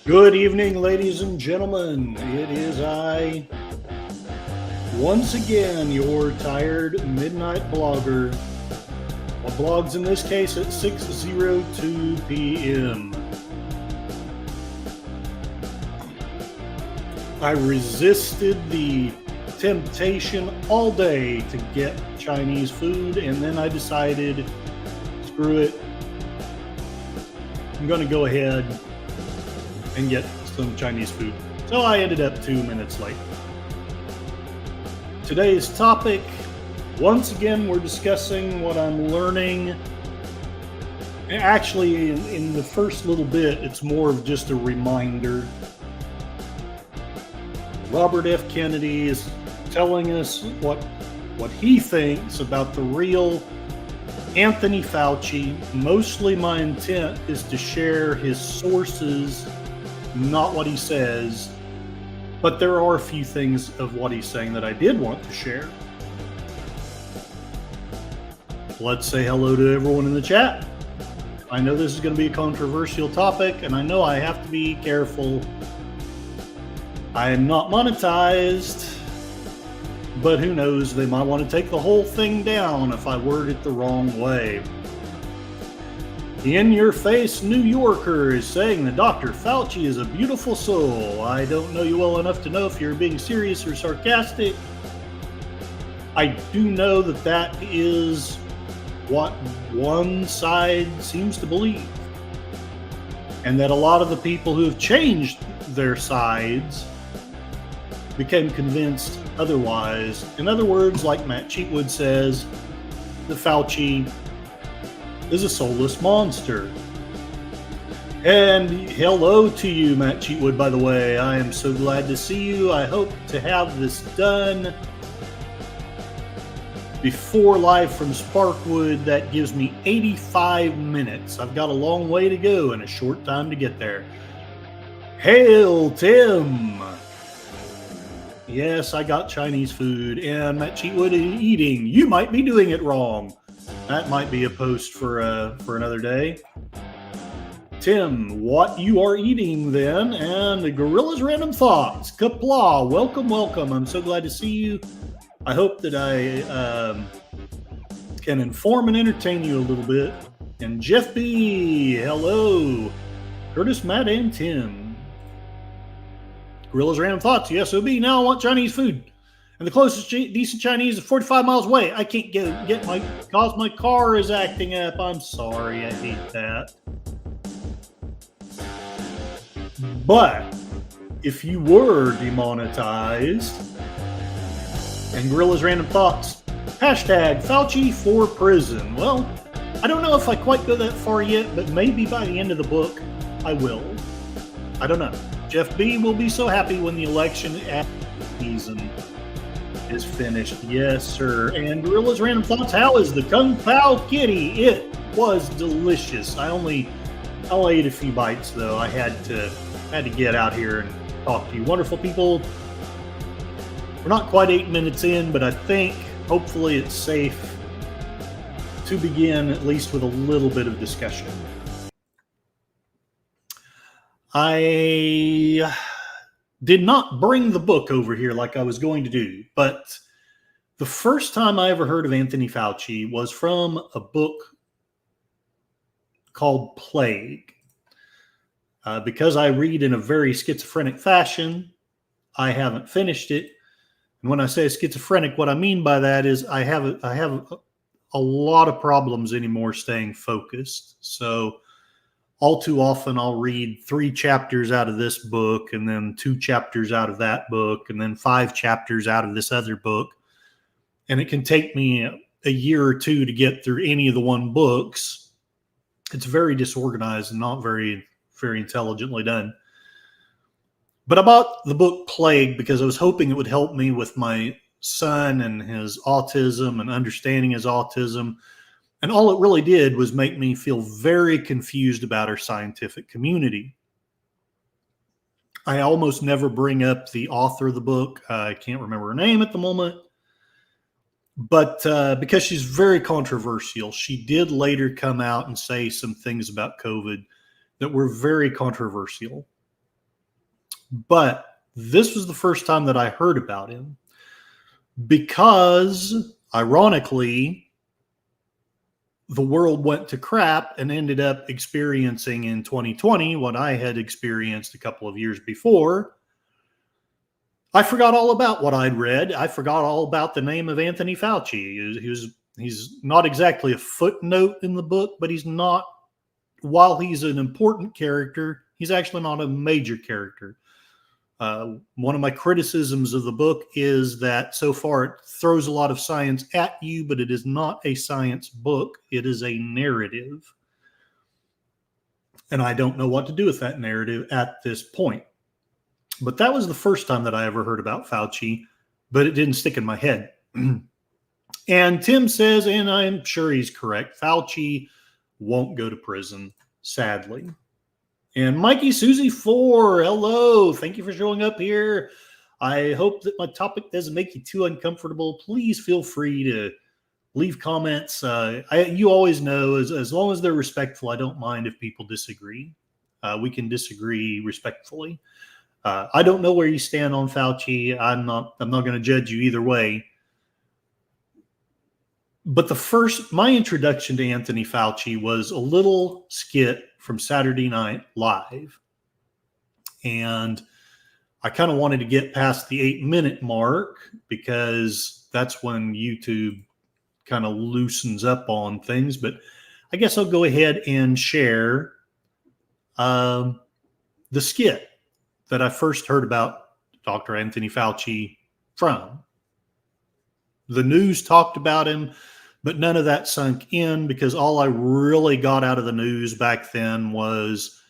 Good evening, ladies and gentlemen. It is I, once again, your tired midnight blogger. Well, blogs in this case at 6:02 p.m. I resisted the temptation all day to get Chinese food, and then I decided, screw it, I'm going to go ahead and get some Chinese food. So I ended up 2 minutes late. Today's topic, once again, we're discussing what I'm learning. Actually, in the first little bit, it's more of just a reminder. Robert F. Kennedy is telling us what he thinks about the real Anthony Fauci. Mostly my intent is to share his sources, not what he says, but there are a few things of what he's saying that I did want to share. Let's say hello to everyone in the chat. I know this is going to be a controversial topic, and I know I have to be careful. I am not monetized, but who knows, they might want to take the whole thing down if I word it the wrong way. The in-your-face New Yorker is saying that Dr. Fauci is a beautiful soul. I don't know you well enough to know if you're being serious or sarcastic. I do know that that is what one side seems to believe, and that a lot of the people who have changed their sides became convinced otherwise. In other words, like Matt Cheatwood says, the Fauci is a soulless monster. And hello to you, Matt Cheatwood, by the way. I am so glad to see you. I hope to have this done before Live from Sparkwood. That gives me 85 minutes. I've got a long way to go and a short time to get there. Hail, Tim! Yes, I got Chinese food, and Matt Cheatwood is eating. You might be doing it wrong. That might be a post for another day. Tim, what you are eating then? And the Gorilla's Random Thoughts. Kapla, welcome, welcome. I'm so glad to see you. I hope that I can inform and entertain you a little bit. And Jeff B, hello. Curtis, Matt, and Tim. Gorilla's Random Thoughts. Yes, OB. Now I want Chinese food. And the closest decent Chinese is 45 miles away. I can't get because my car is acting up. I'm sorry. I hate that. But if you were demonetized, and Gorilla's Random Thoughts, hashtag Fauci for prison. Well, I don't know if I quite go that far yet, but maybe by the end of the book, I will. I don't know. Jeff B will be so happy when the election season is finished. Yes, sir. And Gorilla's Random Thoughts, how is the Kung Pao Kitty? It was delicious. I only ate a few bites, though. I had to get out here and talk to you wonderful people. We're not quite 8 minutes in, but I think hopefully it's safe to begin at least with a little bit of discussion. I did not bring the book over here like I was going to do, but the first time I ever heard of Anthony Fauci was from a book called Plague. Because I read in a very schizophrenic fashion, I haven't finished it. And when I say schizophrenic, what I mean by that is I have a lot of problems anymore staying focused. So all too often I'll read 3 chapters out of this book and then 2 chapters out of that book and then 5 chapters out of this other book. And it can take me a year or 2 to get through any of the one books. It's very disorganized and not very, very intelligently done. But I bought the book Plague because I was hoping it would help me with my son and his autism and understanding his autism. And all it really did was make me feel very confused about our scientific community. I almost never bring up the author of the book. I can't remember her name at the moment. But because she's very controversial, she did later come out and say some things about COVID that were very controversial. But this was the first time that I heard about him because, ironically, the world went to crap and ended up experiencing in 2020 what I had experienced a couple of years before. I forgot all about what I'd read. I forgot all about the name of Anthony Fauci. He's not exactly a footnote in the book, but he's not, while he's an important character, he's actually not a major character. One of my criticisms of the book is that so far it throws a lot of science at you, but it is not a science book. It is a narrative. And I don't know what to do with that narrative at this point. But that was the first time that I ever heard about Fauci, but it didn't stick in my head. And Tim says, and I'm sure he's correct, Fauci won't go to prison, sadly. And Mikey Susie 4, hello. Thank you for showing up here. I hope that my topic doesn't make you too uncomfortable. Please feel free to leave comments. You always know, as long as they're respectful, I don't mind if people disagree. We can disagree respectfully. I don't know where you stand on Fauci. I'm not going to judge you either way. But my introduction to Anthony Fauci was a little skit from Saturday Night Live. And I kind of wanted to get past the 8-minute mark because that's when YouTube kind of loosens up on things. But I guess I'll go ahead and share the skit that I first heard about Dr. Anthony Fauci from. The news talked about him, but none of that sunk in because all I really got out of the news back then was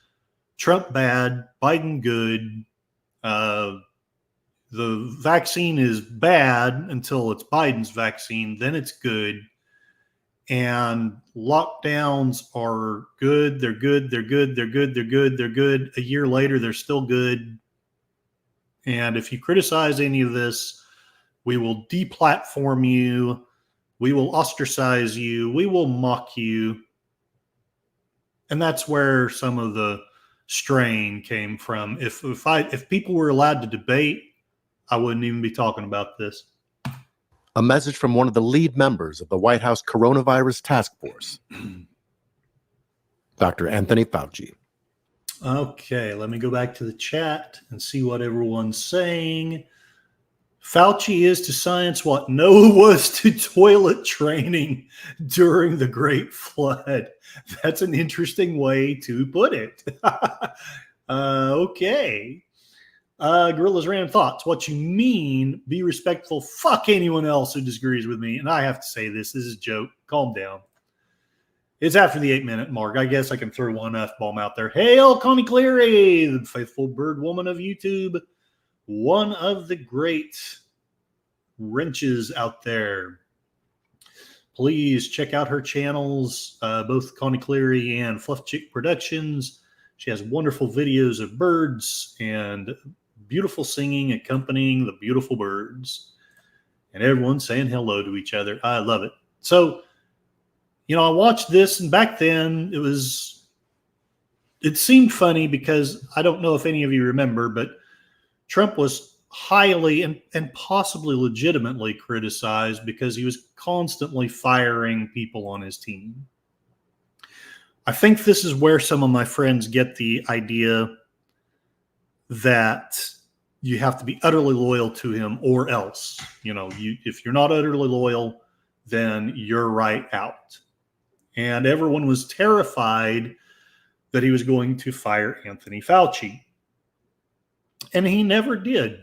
Trump bad, Biden good. The vaccine is bad until it's Biden's vaccine, then it's good. And lockdowns are good. They're good. They're good. They're good. They're good. They're good. A year later, they're still good. And if you criticize any of this, we will deplatform you. We will ostracize you. We will mock you. And that's where some of the strain came from. If people were allowed to debate, I wouldn't even be talking about this. A message from one of the lead members of the White House Coronavirus Task Force, Dr. Anthony Fauci. Okay, let me go back to the chat and see what everyone's saying. Fauci is to science what Noah was to toilet training during the Great Flood. That's an interesting way to put it. Okay. Gorillas Random Thoughts. What you mean, be respectful. Fuck anyone else who disagrees with me. And I have to say this is a joke. Calm down. It's after the 8-minute mark. I guess I can throw one F-bomb out there. Hail Connie Cleary, the faithful bird woman of YouTube. One of the great wrenches out there. Please check out her channels, both Connie Cleary and Fluff Chick Productions. She has wonderful videos of birds and beautiful singing accompanying the beautiful birds. And everyone saying hello to each other. I love it. So, I watched this, and back then it seemed funny because I don't know if any of you remember, but Trump was highly and possibly legitimately criticized because he was constantly firing people on his team. I think this is where some of my friends get the idea that you have to be utterly loyal to him or else. If you're not utterly loyal, then you're right out. And everyone was terrified that he was going to fire Anthony Fauci. And he never did.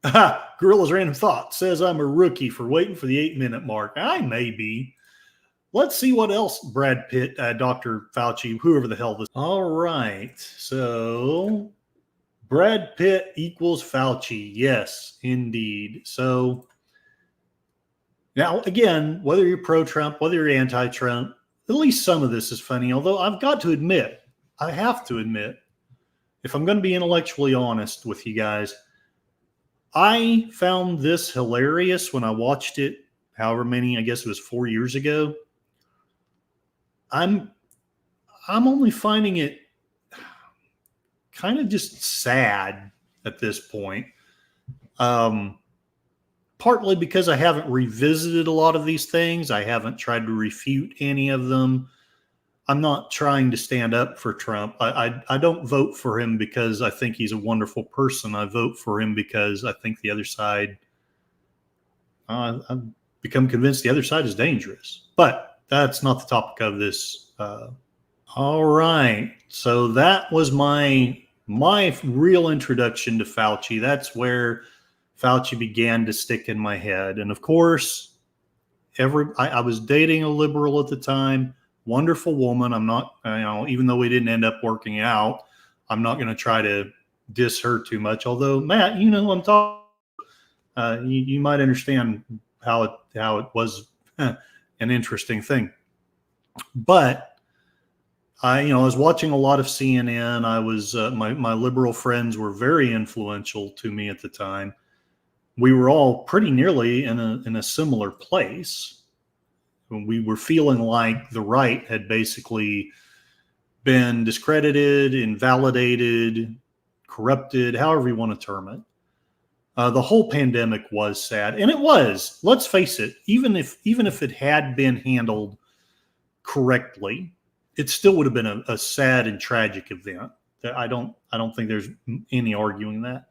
Gorilla's Random Thought says I'm a rookie for waiting for the 8-minute mark. I may be. Let's see what else Brad Pitt, Dr. Fauci, whoever the hell this. All right. So Brad Pitt equals Fauci. Yes, indeed. So now, again, whether you're pro-Trump, whether you're anti-Trump, at least some of this is funny. Although I have to admit, if I'm going to be intellectually honest with you guys, I found this hilarious when I watched it, however many, I guess it was 4 years ago. I'm only finding it kind of just sad at this point. Partly because I haven't revisited a lot of these things. I haven't tried to refute any of them. I'm not trying to stand up for Trump. I don't vote for him because I think he's a wonderful person. I vote for him because I think the other side, I've become convinced the other side is dangerous. But that's not the topic of this. All right. So that was my real introduction to Fauci. That's where Fauci began to stick in my head. And of course, I was dating a liberal at the time, wonderful woman. I'm not, even though we didn't end up working out, I'm not going to try to diss her too much. Although, Matt, I'm talking, you might understand how it was an interesting thing. But I was watching a lot of CNN. I was, my liberal friends were very influential to me at the time. We were all pretty nearly in a similar place. We were feeling like the right had basically been discredited, invalidated, corrupted, however you want to term it. The whole pandemic was sad, and it was. Let's face it. Even if it had been handled correctly, it still would have been a sad and tragic event. I don't think there's any arguing that.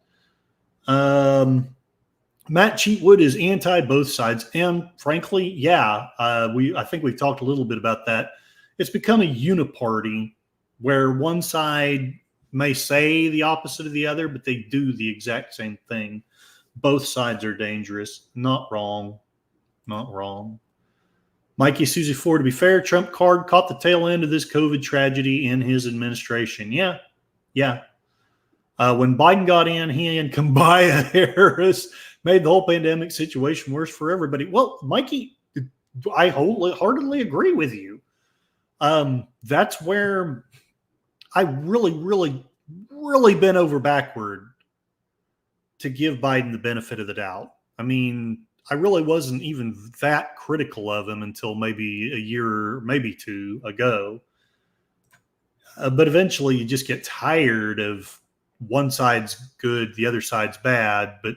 Matt Cheatwood is anti both sides, and frankly, yeah, I think we've talked a little bit about that. It's become a uniparty where one side may say the opposite of the other, but they do the exact same thing. Both sides are dangerous. Not wrong. Not wrong. Mikey Susie Ford, to be fair, Trump card caught the tail end of this COVID tragedy in his administration. Yeah. When Biden got in, he and Kamala Harris made the whole pandemic situation worse for everybody. Well, Mikey, I wholeheartedly agree with you. That's where I really bent over backward to give Biden the benefit of the doubt. I mean, I really wasn't even that critical of him until maybe a year, maybe two ago. But eventually you just get tired of one side's good, the other side's bad, but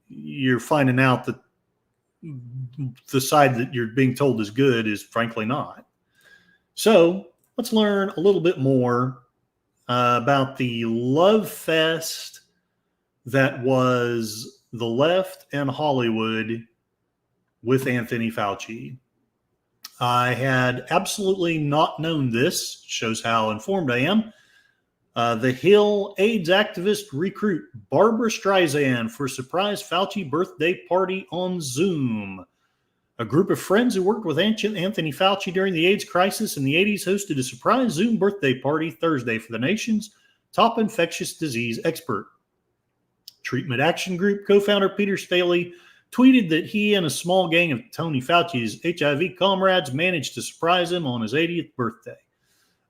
you're finding out that the side that you're being told is good is frankly not. So let's learn a little bit more about the love fest that was the left and Hollywood with Anthony Fauci. I had absolutely not known this. Shows how informed I am. The Hill AIDS activist recruit Barbara Streisand for a surprise Fauci birthday party on Zoom. A group of friends who worked with Anthony Fauci during the AIDS crisis in the 80s hosted a surprise Zoom birthday party Thursday for the nation's top infectious disease expert. Treatment Action Group co-founder Peter Staley tweeted that he and a small gang of Tony Fauci's HIV comrades managed to surprise him on his 80th birthday.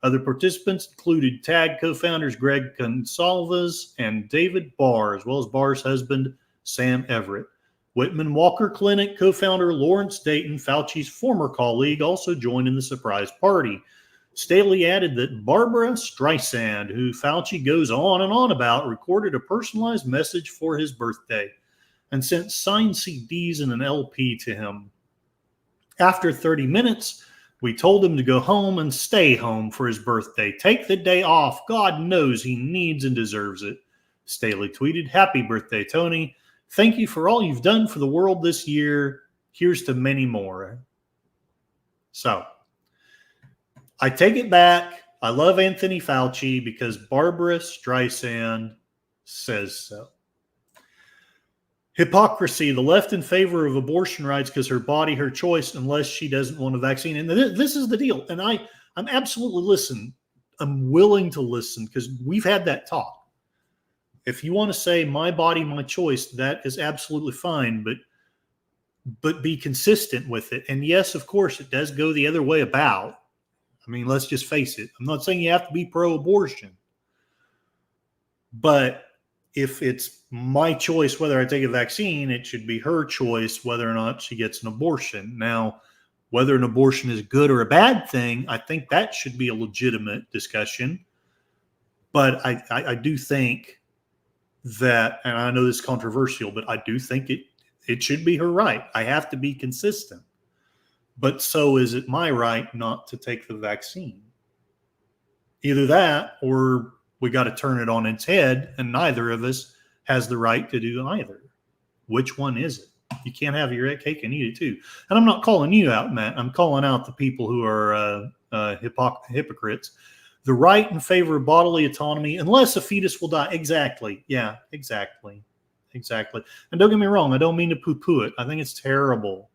Other participants included TAG co-founders Greg Consalvas and David Barr, as well as Barr's husband, Sam Everett. Whitman Walker Clinic co-founder Lawrence Dayton, Fauci's former colleague, also joined in the surprise party. Staley added that Barbara Streisand, who Fauci goes on and on about, recorded a personalized message for his birthday and sent signed CDs and an LP to him. After 30 minutes, we told him to go home and stay home for his birthday. Take the day off. God knows he needs and deserves it. Staley tweeted, "Happy birthday, Tony. Thank you for all you've done for the world this year. Here's to many more." So, I take it back. I love Anthony Fauci because Barbara Streisand says so. Hypocrisy, the left in favor of abortion rights because her body, her choice, unless she doesn't want a vaccine. And this is the deal. And I'm absolutely I'm willing to listen because we've had that talk. If you want to say my body, my choice, that is absolutely fine, but be consistent with it. And yes, of course, it does go the other way about. I mean, let's just face it. I'm not saying you have to be pro-abortion, but if it's my choice whether I take a vaccine, it should be her choice whether or not she gets an abortion. Now, whether an abortion is a good or a bad thing, I think that should be a legitimate discussion. But I do think that, and I know this is controversial, but I do think it should be her right. I have to be consistent. But so is it my right not to take the vaccine? Either that or we got to turn it on its head, and neither of us has the right to do either. Which one is it? You can't have your cake and eat it too. And I'm not calling you out, Matt. I'm calling out the people who are hypocrites. The right in favor of bodily autonomy, unless a fetus will die. Exactly. Yeah, exactly. Exactly. And don't get me wrong, I don't mean to poo-poo it. I think it's terrible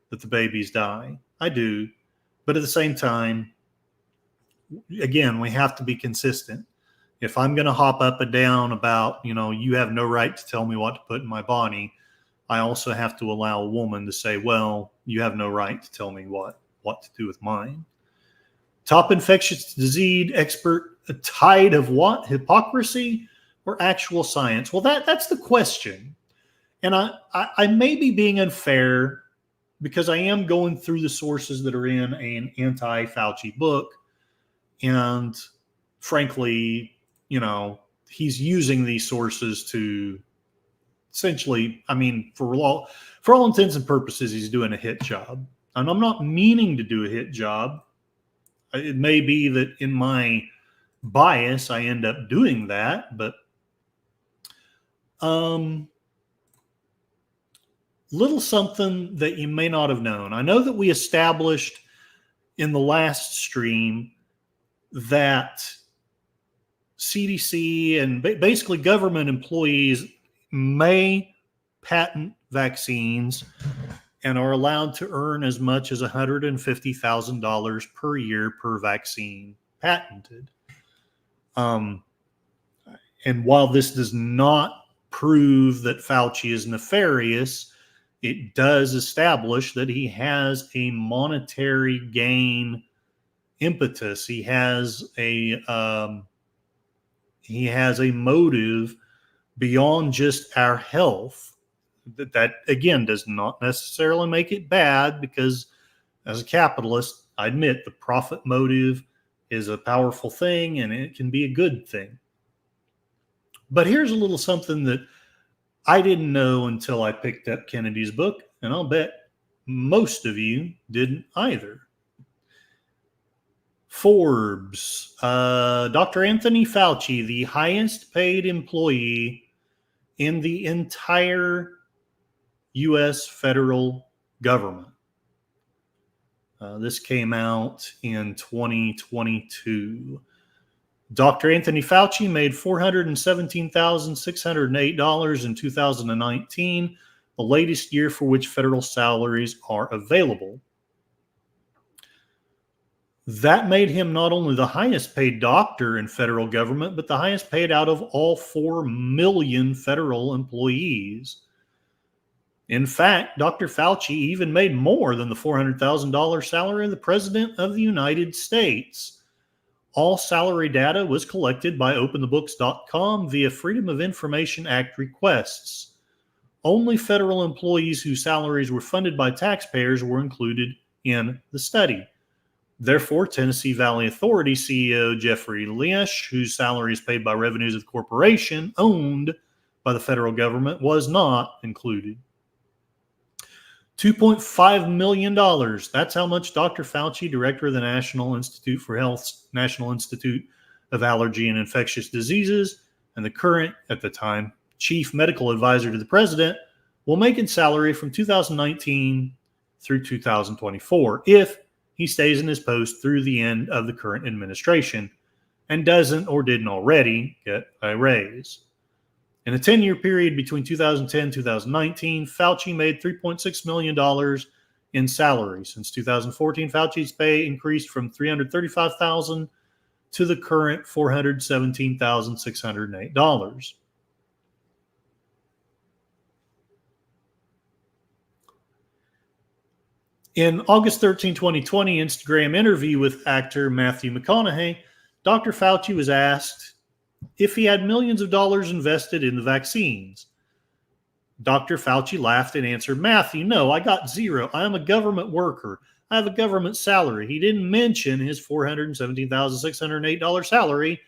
that the babies die. I do. But at the same time, again, we have to be consistent. If I'm going to hop up and down about, you have no right to tell me what to put in my body, I also have to allow a woman to say, well, you have no right to tell me what to do with mine. Top infectious disease expert, a tide of what? Hypocrisy or actual science? Well, that's the question. And I may be being unfair because I am going through the sources that are in an anti-Fauci book. And frankly, he's using these sources to essentially, for all intents and purposes, he's doing a hit job. And I'm not meaning to do a hit job. It may be that in my bias, I end up doing that, but little something that you may not have known. I know that we established in the last stream that CDC and basically government employees may patent vaccines and are allowed to earn as much as $150,000 per year per vaccine patented. And while this does not prove that Fauci is nefarious, it does establish that he has a monetary gain impetus. He has a motive beyond just our health. That again does not necessarily make it bad, because as a capitalist, I admit the profit motive is a powerful thing and it can be a good thing. But here's a little something that I didn't know until I picked up Kennedy's book, and I'll bet most of you didn't either. Forbes, Dr. Anthony Fauci, the highest paid employee in the entire U.S. federal government. This came out in 2022. Dr. Anthony Fauci made $417,608 in 2019, the latest year for which federal salaries are available. That made him not only the highest paid doctor in federal government, but the highest paid out of all 4 million federal employees. In fact, Dr. Fauci even made more than the $400,000 salary of the President of the United States. All salary data was collected by openthebooks.com via Freedom of Information Act requests. Only federal employees whose salaries were funded by taxpayers were included in the study. Therefore, Tennessee Valley Authority CEO Jeffrey Liesch, whose salary is paid by revenues of the corporation owned by the federal government, was not included. $2.5 million. That's how much Dr. Fauci, director of the National Institute for Health's National Institute of Allergy and Infectious Diseases, and the current, at the time, chief medical advisor to the president, will make in salary from 2019 through 2024 if he stays in his post through the end of the current administration and doesn't or didn't already get a raise. In a 10-year period between 2010 and 2019, Fauci made $3.6 million in salary. Since 2014, Fauci's pay increased from $335,000 to the current $417,608. In August 13, 2020, Instagram interview with actor Matthew McConaughey, Dr. Fauci was asked if he had millions of dollars invested in the vaccines. Dr. Fauci laughed and answered, "Matthew, no, I got zero. I am a government worker. I have a government salary." He didn't mention his $417,608 salary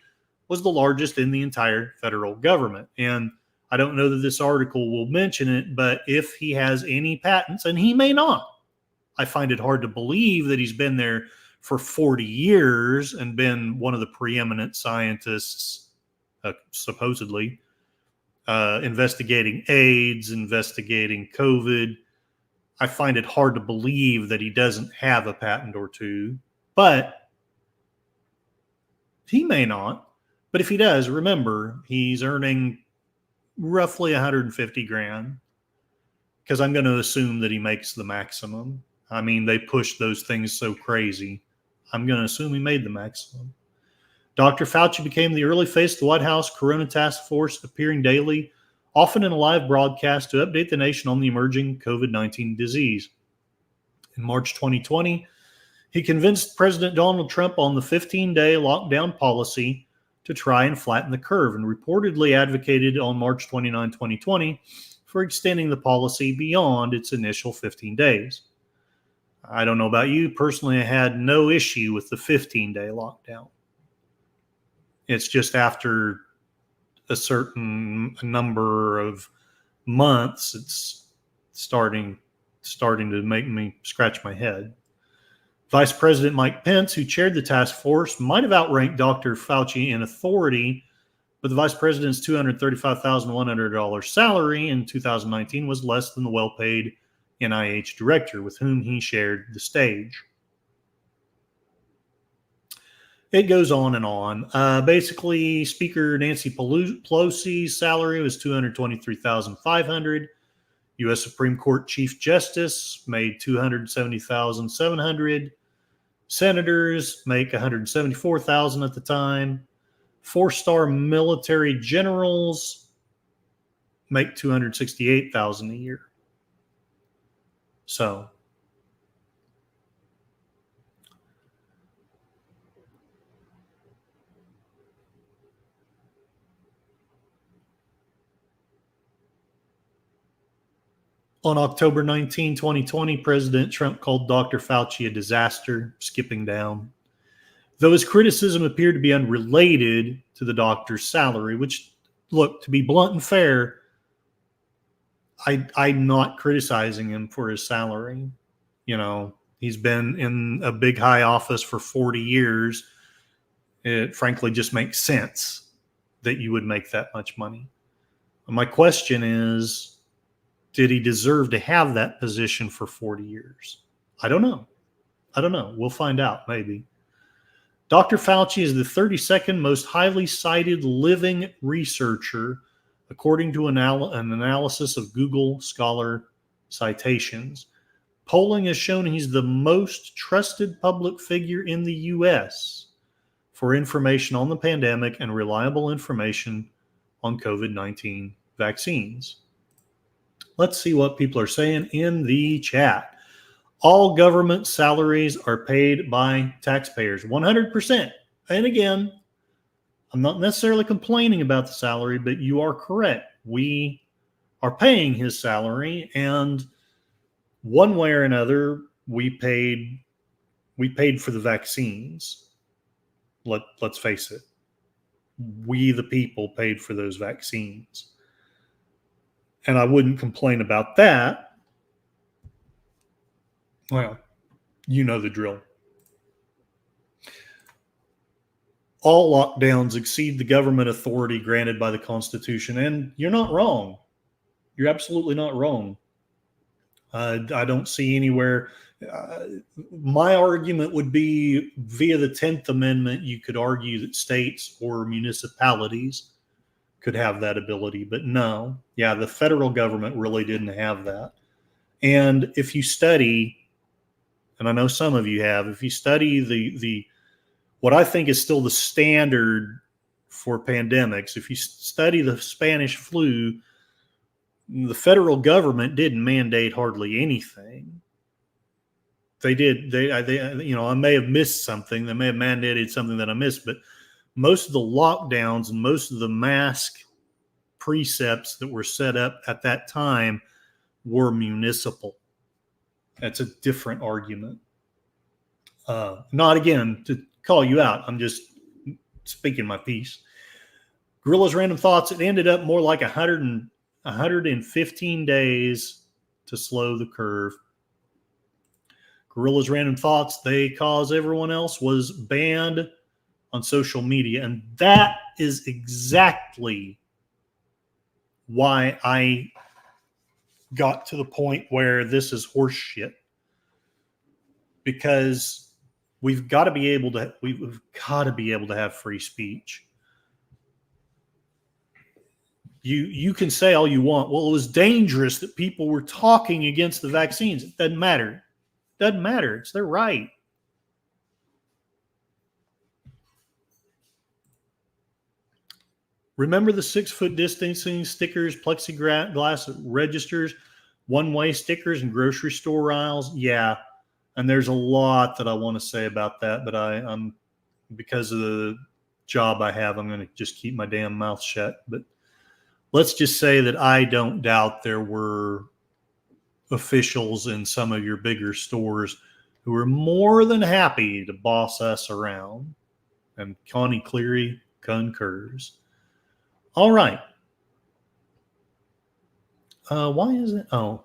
was the largest in the entire federal government. And I don't know that this article will mention it, but if he has any patents, and he may not, I find it hard to believe that he's been there for 40 years and been one of the preeminent scientists, supposedly, investigating AIDS, investigating COVID. I find it hard to believe that he doesn't have a patent or two, but he may not. But if he does, remember, he's earning roughly 150 grand, because I'm going to assume that he makes the maximum. I mean, they push those things so crazy. I'm going to assume he made the maximum. Dr. Fauci became the early face of the White House Corona Task Force, appearing daily, often in a live broadcast, to update the nation on the emerging COVID-19 disease. In March 2020, he convinced President Donald Trump on the 15-day lockdown policy to try and flatten the curve, and reportedly advocated on March 29, 2020 for extending the policy beyond its initial 15 days. I don't know about you. Personally, I had no issue with the 15-day lockdown. It's just after a certain number of months, it's starting to make me scratch my head. Vice President Mike Pence, who chaired the task force, might have outranked Dr. Fauci in authority, but the vice president's $235,100 salary in 2019 was less than the well-paid NIH director with whom he shared the stage. It goes on and on. Basically, Speaker Nancy Pelosi's salary was $223,500. U.S. Supreme Court Chief Justice made $270,700. Senators make $174,000 at the time. 4-star military generals make $268,000 a year. So, on October 19, 2020, President Trump called Dr. Fauci a disaster, skipping down. Though his criticism appeared to be unrelated to the doctor's salary, which, look, to be blunt and fair, I'm not criticizing him for his salary. You know, he's been in a big high office for 40 years. It frankly just makes sense that you would make that much money. My question is, did he deserve to have that position for 40 years? I don't know. We'll find out, maybe. Dr. Fauci is the 32nd most highly cited living researcher, according to an analysis of Google Scholar citations. Polling has shown he's the most trusted public figure in the U.S. for information on the pandemic and reliable information on COVID-19 vaccines. Let's see what people are saying in the chat. All government salaries are paid by taxpayers, 100%. And again, I'm not necessarily complaining about the salary, but you are correct. We are paying his salary, and one way or another, we paid for the vaccines. Let's face it. We, the people, paid for those vaccines. And I wouldn't complain about that. Well, you know the drill. All lockdowns exceed the government authority granted by the Constitution, and you're not wrong. You're absolutely not wrong. I don't see anywhere. My argument would be via the 10th Amendment, you could argue that states or municipalities could have that ability, but no. Yeah, the federal government really didn't have that. And if you study, and I know some of you have, if you study the what I think is still the standard for pandemics, if you study the Spanish flu, the federal government didn't mandate hardly anything. They did. I may have missed something. They may have mandated something that I missed, but most of the lockdowns and most of the mask precepts that were set up at that time were municipal. That's a different argument. Not again to call you out. I'm just speaking my piece. Gorilla's Random Thoughts, it ended up more like 115 days to slow the curve. Gorilla's Random Thoughts, they cause everyone else, was banned on social media. And that is exactly why I got to the point where this is horse shit. Because we've got to be able to have free speech. You can say all you want. Well, it was dangerous that people were talking against the vaccines. It doesn't matter. Doesn't matter. It's their right. Remember the 6-foot distancing stickers, plexiglass registers, one-way stickers in grocery store aisles? Yeah. And there's a lot that I want to say about that, but I'm because of the job I have, I'm going to just keep my damn mouth shut. But let's just say that I don't doubt there were officials in some of your bigger stores who were more than happy to boss us around. And Connie Cleary concurs. All right. Why is it? Oh.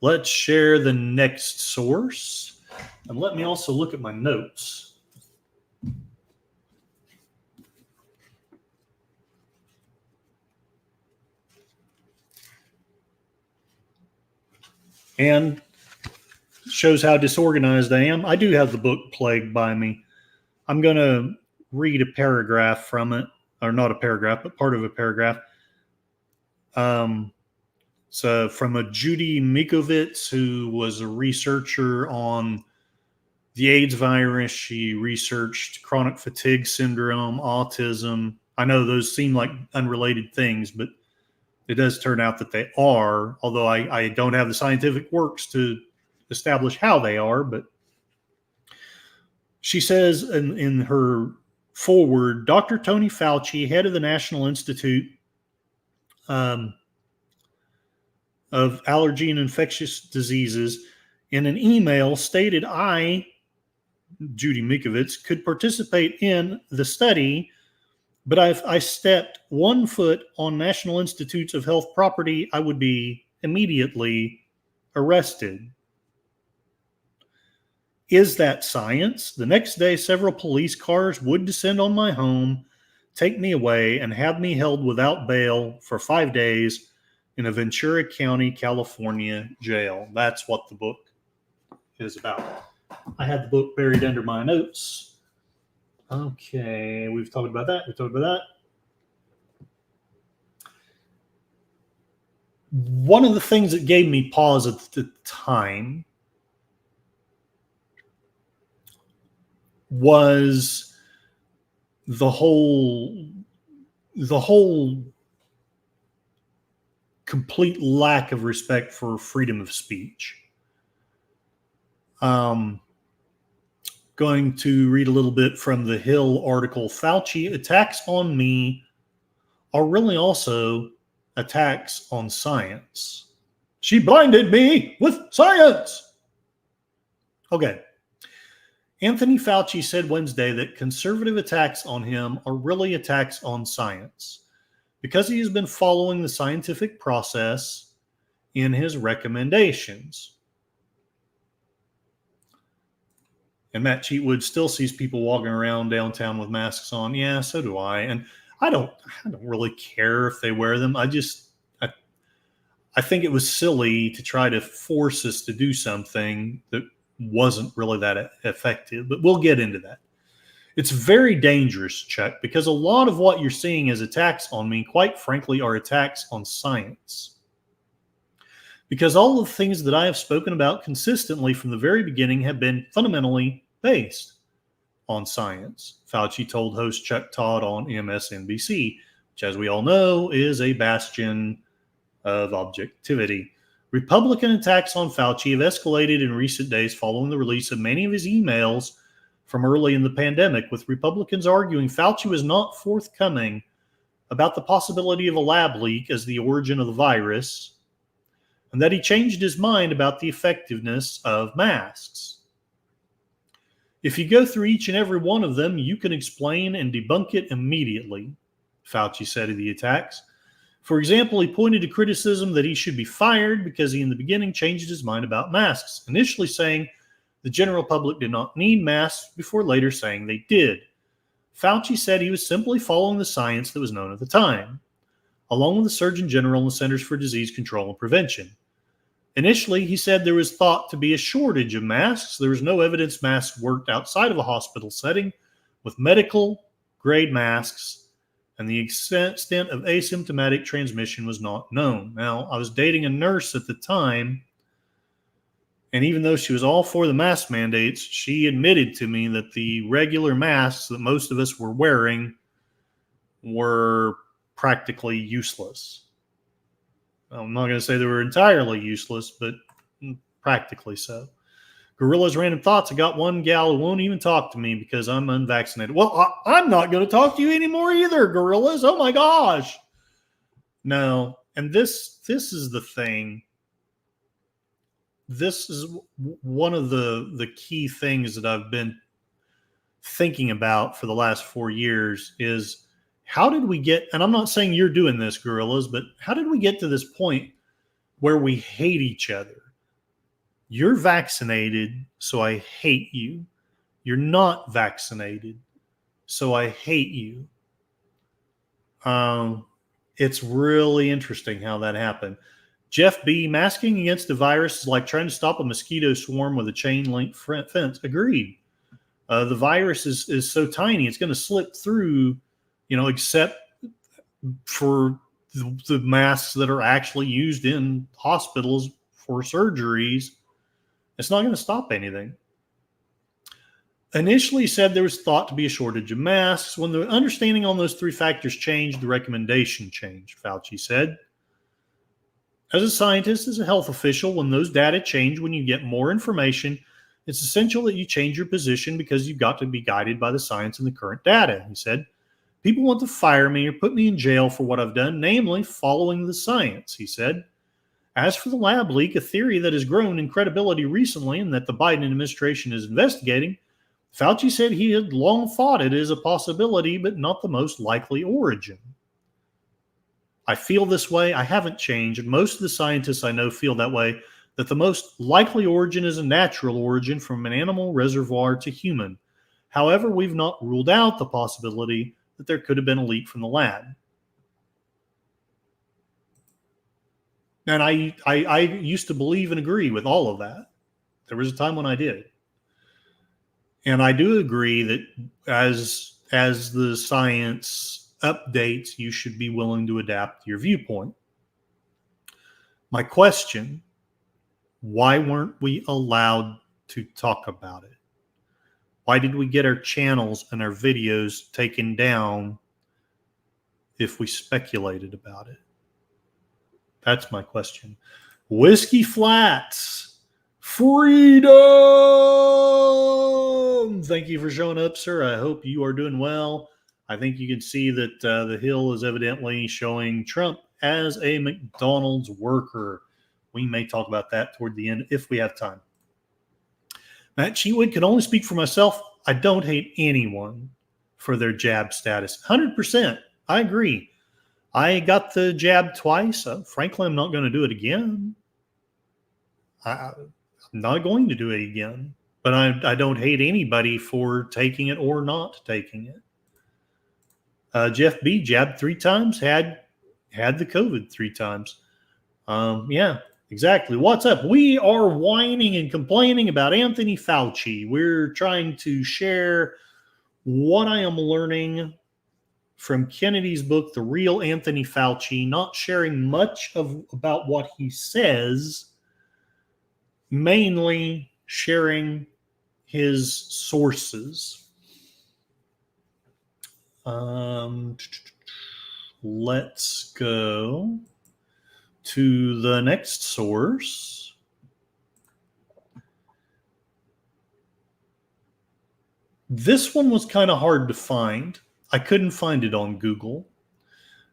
Let's share the next source. And let me also look at my notes. And shows how disorganized I am. I do have the book Plague by me. I'm going to read a paragraph from it, or not a paragraph, but part of a paragraph. So from a Judy Mikovits, who was a researcher on the AIDS virus. She researched chronic fatigue syndrome, autism. I know those seem like unrelated things, but it does turn out that they are, although I don't have the scientific works to establish how they are. But she says in her forward, Dr. Tony Fauci, head of the National Institute of Allergy and Infectious Diseases, in an email stated I, Judy Mikovits, could participate in the study, but if I stepped 1 foot on National Institutes of Health property, I would be immediately arrested. Is that science? The next day, several police cars would descend on my home, take me away, and have me held without bail for 5 days in a Ventura County, California jail. That's what the book is about. I had the book buried under my notes. Okay, we've talked about that. One of the things that gave me pause at the time was the whole complete lack of respect for freedom of speech. Going to read a little bit from the Hill article. Fauci attacks on me are really also attacks on science. She blinded me with science. Okay. Anthony Fauci said Wednesday that conservative attacks on him are really attacks on science because he has been following the scientific process in his recommendations. And Matt Cheatwood still sees people walking around downtown with masks on. Yeah, so do I. And I don't really care if they wear them. I think it was silly to try to force us to do something that wasn't really that effective. But we'll get into that. It's very dangerous, Chuck, because a lot of what you're seeing as attacks on me, quite frankly, are attacks on science. Because all of the things that I have spoken about consistently from the very beginning have been fundamentally based on science. Fauci told host Chuck Todd on MSNBC, which, as we all know, is a bastion of objectivity. Republican attacks on Fauci have escalated in recent days following the release of many of his emails from early in the pandemic, with Republicans arguing Fauci was not forthcoming about the possibility of a lab leak as the origin of the virus, and that he changed his mind about the effectiveness of masks. If you go through each and every one of them, you can explain and debunk it immediately, Fauci said of the attacks. For example, he pointed to criticism that he should be fired because he in the beginning changed his mind about masks, initially saying the general public did not need masks before later saying they did. Fauci said he was simply following the science that was known at the time, along with the Surgeon General and the Centers for Disease Control and Prevention. Initially, he said there was thought to be a shortage of masks. There was no evidence masks worked outside of a hospital setting with medical-grade masks, and the extent of asymptomatic transmission was not known. Now, I was dating a nurse at the time, and even though she was all for the mask mandates, she admitted to me that the regular masks that most of us were wearing were practically useless. I'm not going to say they were entirely useless, but practically so. Gorilla's Random Thoughts. I got one gal who won't even talk to me because I'm unvaccinated. Well, I'm not going to talk to you anymore either, Gorillas. Oh my gosh. No. And this is the thing. This is one of the key things that I've been thinking about for the last 4 years is how did we get, and I'm not saying you're doing this, Gorillas, but how did we get to this point where we hate each other? You're vaccinated, so I hate you. You're not vaccinated, so I hate you. It's really interesting how that happened. Jeff B., masking against the virus is like trying to stop a mosquito swarm with a chain-link fence. Agreed. The virus is so tiny, it's going to slip through, except for the masks that are actually used in hospitals for surgeries. It's not going to stop anything. Initially said there was thought to be a shortage of masks. When the understanding on those three factors changed, the recommendation changed, Fauci said. As a scientist, as a health official, when those data change, when you get more information, it's essential that you change your position because you've got to be guided by the science and the current data, he said. People want to fire me or put me in jail for what I've done, namely following the science, he said. As for the lab leak, a theory that has grown in credibility recently and that the Biden administration is investigating, Fauci said he had long thought it is a possibility, but not the most likely origin. I feel this way. I haven't changed. Most of the scientists I know feel that way, that the most likely origin is a natural origin from an animal reservoir to human. However, we've not ruled out the possibility that there could have been a leak from the lab. And I used to believe and agree with all of that. There was a time when I did. And I do agree that as the science updates, you should be willing to adapt your viewpoint. My question, why weren't we allowed to talk about it? Why did we get our channels and our videos taken down if we speculated about it? That's my question. Whiskey Flats, freedom! Thank you for showing up, sir. I hope you are doing well. I think you can see that the Hill is evidently showing Trump as a McDonald's worker. We may talk about that toward the end if we have time. Matt Cheatwood can only speak for myself. I don't hate anyone for their jab status. 100%. I agree. I got the jab twice. Frankly, I'm not going to do it again. I'm not going to do it again. But I don't hate anybody for taking it or not taking it. Jeff B. jabbed 3 times, had the COVID 3 times. Yeah, exactly. What's up? We are whining and complaining about Anthony Fauci. We're trying to share what I am learning from Kennedy's book, The Real Anthony Fauci, not sharing much about what he says, mainly sharing his sources. Let's go to the next source. This one was kind of hard to find. I couldn't find it on Google.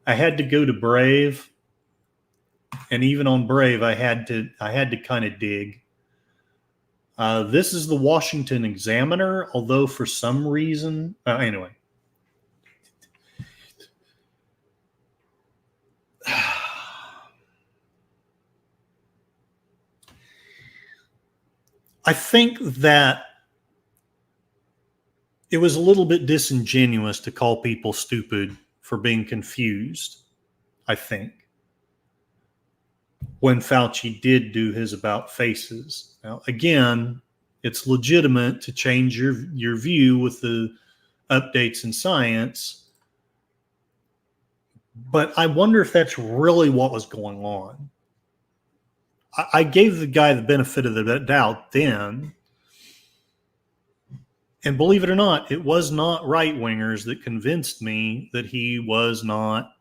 I had to go to Brave, and even on Brave, I had to kind of dig. This is the Washington Examiner, although for some reason, anyway. I think that it was a little bit disingenuous to call people stupid for being confused, I think, when Fauci did do his about faces. Now, again, it's legitimate to change your view with the updates in science, but I wonder if that's really what was going on. I gave the guy the benefit of the doubt then, and believe it or not, it was not right-wingers that convinced me that he was not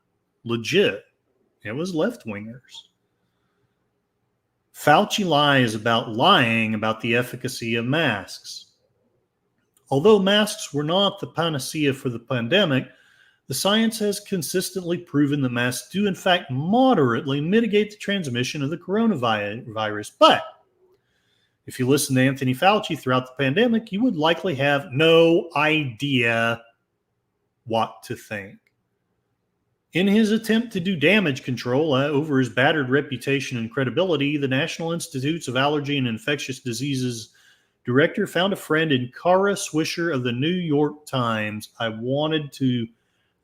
legit. It was left-wingers. Fauci lies about lying about the efficacy of masks. Although masks were not the panacea for the pandemic, the science has consistently proven that masks do in fact moderately mitigate the transmission of the coronavirus. But if you listen to Anthony Fauci throughout the pandemic, you would likely have no idea what to think. In his attempt to do damage control over his battered reputation and credibility, the National Institutes of Allergy and Infectious Diseases director found a friend in Kara Swisher of the New York Times.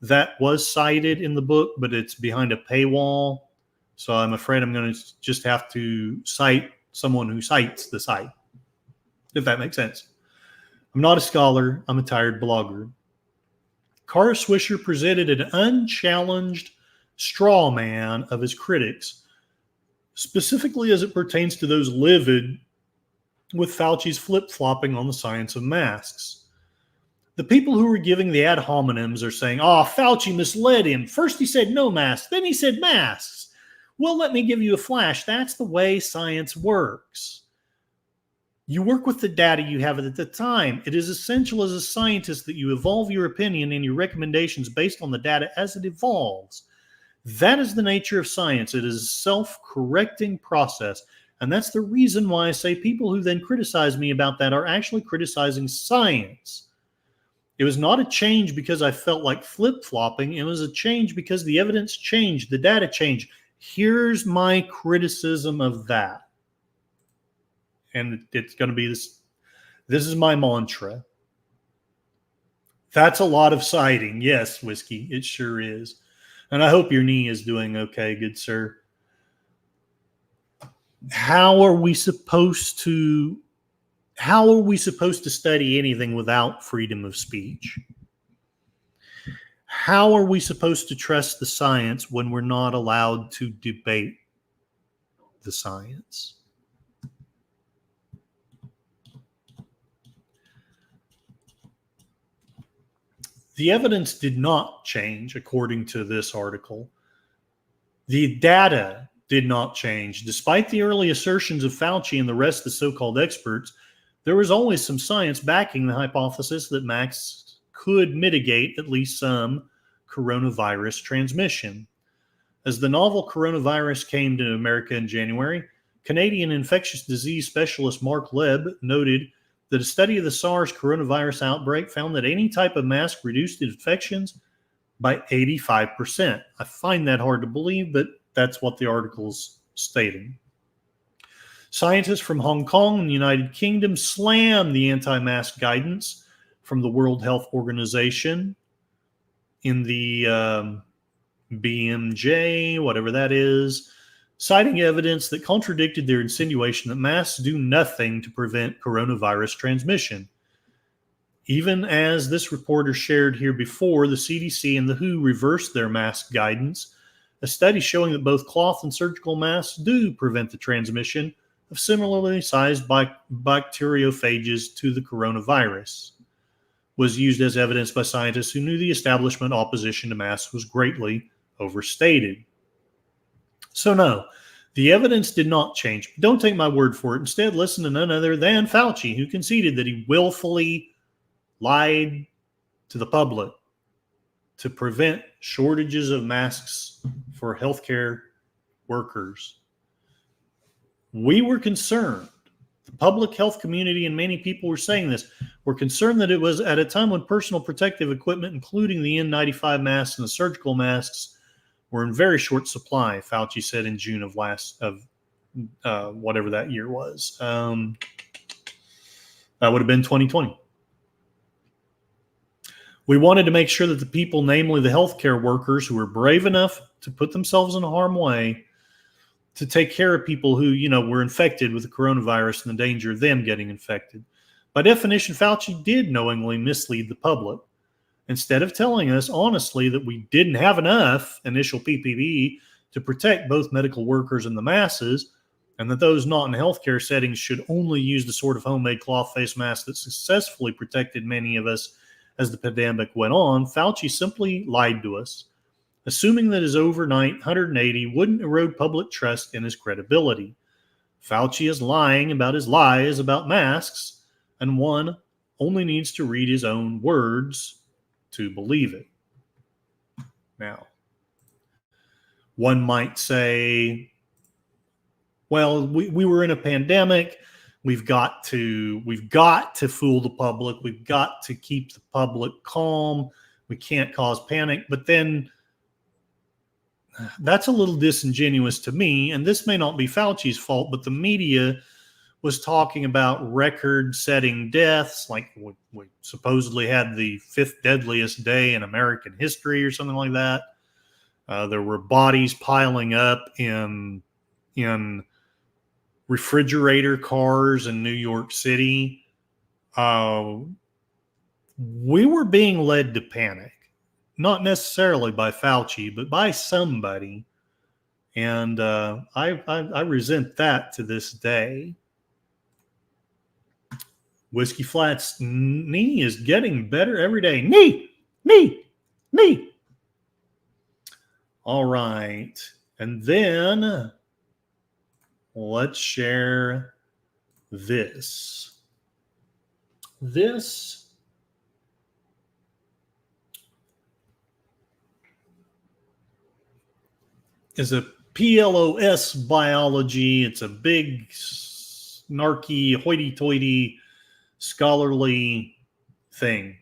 That was cited in the book, but it's behind a paywall. So I'm afraid I'm going to just have to cite someone who cites the site, if that makes sense. I'm not a scholar. I'm a tired blogger. Kara Swisher presented an unchallenged straw man of his critics, specifically as it pertains to those livid with Fauci's flip-flopping on the science of masks. The people who were giving the ad hominems are saying, Fauci misled him. First he said no masks, then he said masks. Well, let me give you a flash. That's the way science works. You work with the data you have at the time. It is essential as a scientist that you evolve your opinion and your recommendations based on the data as it evolves. That is the nature of science. It is a self-correcting process. And that's the reason why I say people who then criticize me about that are actually criticizing science. It was not a change because I felt like flip-flopping. It was a change because the evidence changed, the data changed. Here's my criticism of that. And it's going to be this. This is my mantra. That's a lot of citing. Yes, Whiskey, it sure is. And I hope your knee is doing okay, good sir. How are we supposed to study anything without freedom of speech? How are we supposed to trust the science when we're not allowed to debate the science? The evidence did not change, according to this article. The data did not change. Despite the early assertions of Fauci and the rest of the so-called experts, there was always some science backing the hypothesis that masks could mitigate at least some coronavirus transmission. As the novel coronavirus came to America in January, Canadian infectious disease specialist Mark Lebb noted that a study of the SARS coronavirus outbreak found that any type of mask reduced infections by 85%. I find that hard to believe, but that's what the article's stating. Scientists from Hong Kong and the United Kingdom slammed the anti-mask guidance from the World Health Organization in the BMJ, whatever that is, citing evidence that contradicted their insinuation that masks do nothing to prevent coronavirus transmission. Even as this reporter shared here before, the CDC and the WHO reversed their mask guidance, a study showing that both cloth and surgical masks do prevent the transmission of similarly sized bacteriophages to the coronavirus, was used as evidence by scientists who knew the establishment opposition to masks was greatly overstated. So no, the evidence did not change. Don't take my word for it. Instead, listen to none other than Fauci, who conceded that he willfully lied to the public to prevent shortages of masks for healthcare workers. We were concerned The public health community and many people were saying this. We're concerned that it was at a time when personal protective equipment, including the N95 masks and the surgical masks, were in very short supply, Fauci said in June of whatever that year was. That would have been 2020. We wanted to make sure that the people, namely the healthcare workers who were brave enough to put themselves in harm's way to take care of people who, were infected with the coronavirus and the danger of them getting infected. By definition, Fauci did knowingly mislead the public. Instead of telling us honestly that we didn't have enough initial PPE to protect both medical workers and the masses, and that those not in healthcare settings should only use the sort of homemade cloth face mask that successfully protected many of us as the pandemic went on, Fauci simply lied to us, assuming that his overnight 180 wouldn't erode public trust in his credibility. Fauci is lying about his lies about masks, and one only needs to read his own words to believe it. Now, one might say, well, we were in a pandemic. We've got to fool the public. We've got to keep the public calm. We can't cause panic. But then that's a little disingenuous to me. And this may not be Fauci's fault, but the media was talking about record-setting deaths, like we supposedly had the 5th deadliest day in American history or something like that. There were bodies piling up in refrigerator cars in New York City. We were being led to panic, not necessarily by Fauci, but by somebody. And I resent that to this day. Whiskey Flat's knee is getting better every day. Knee. All right. And then let's share this. This is a PLOS biology. It's a big, snarky, hoity-toity, scholarly thing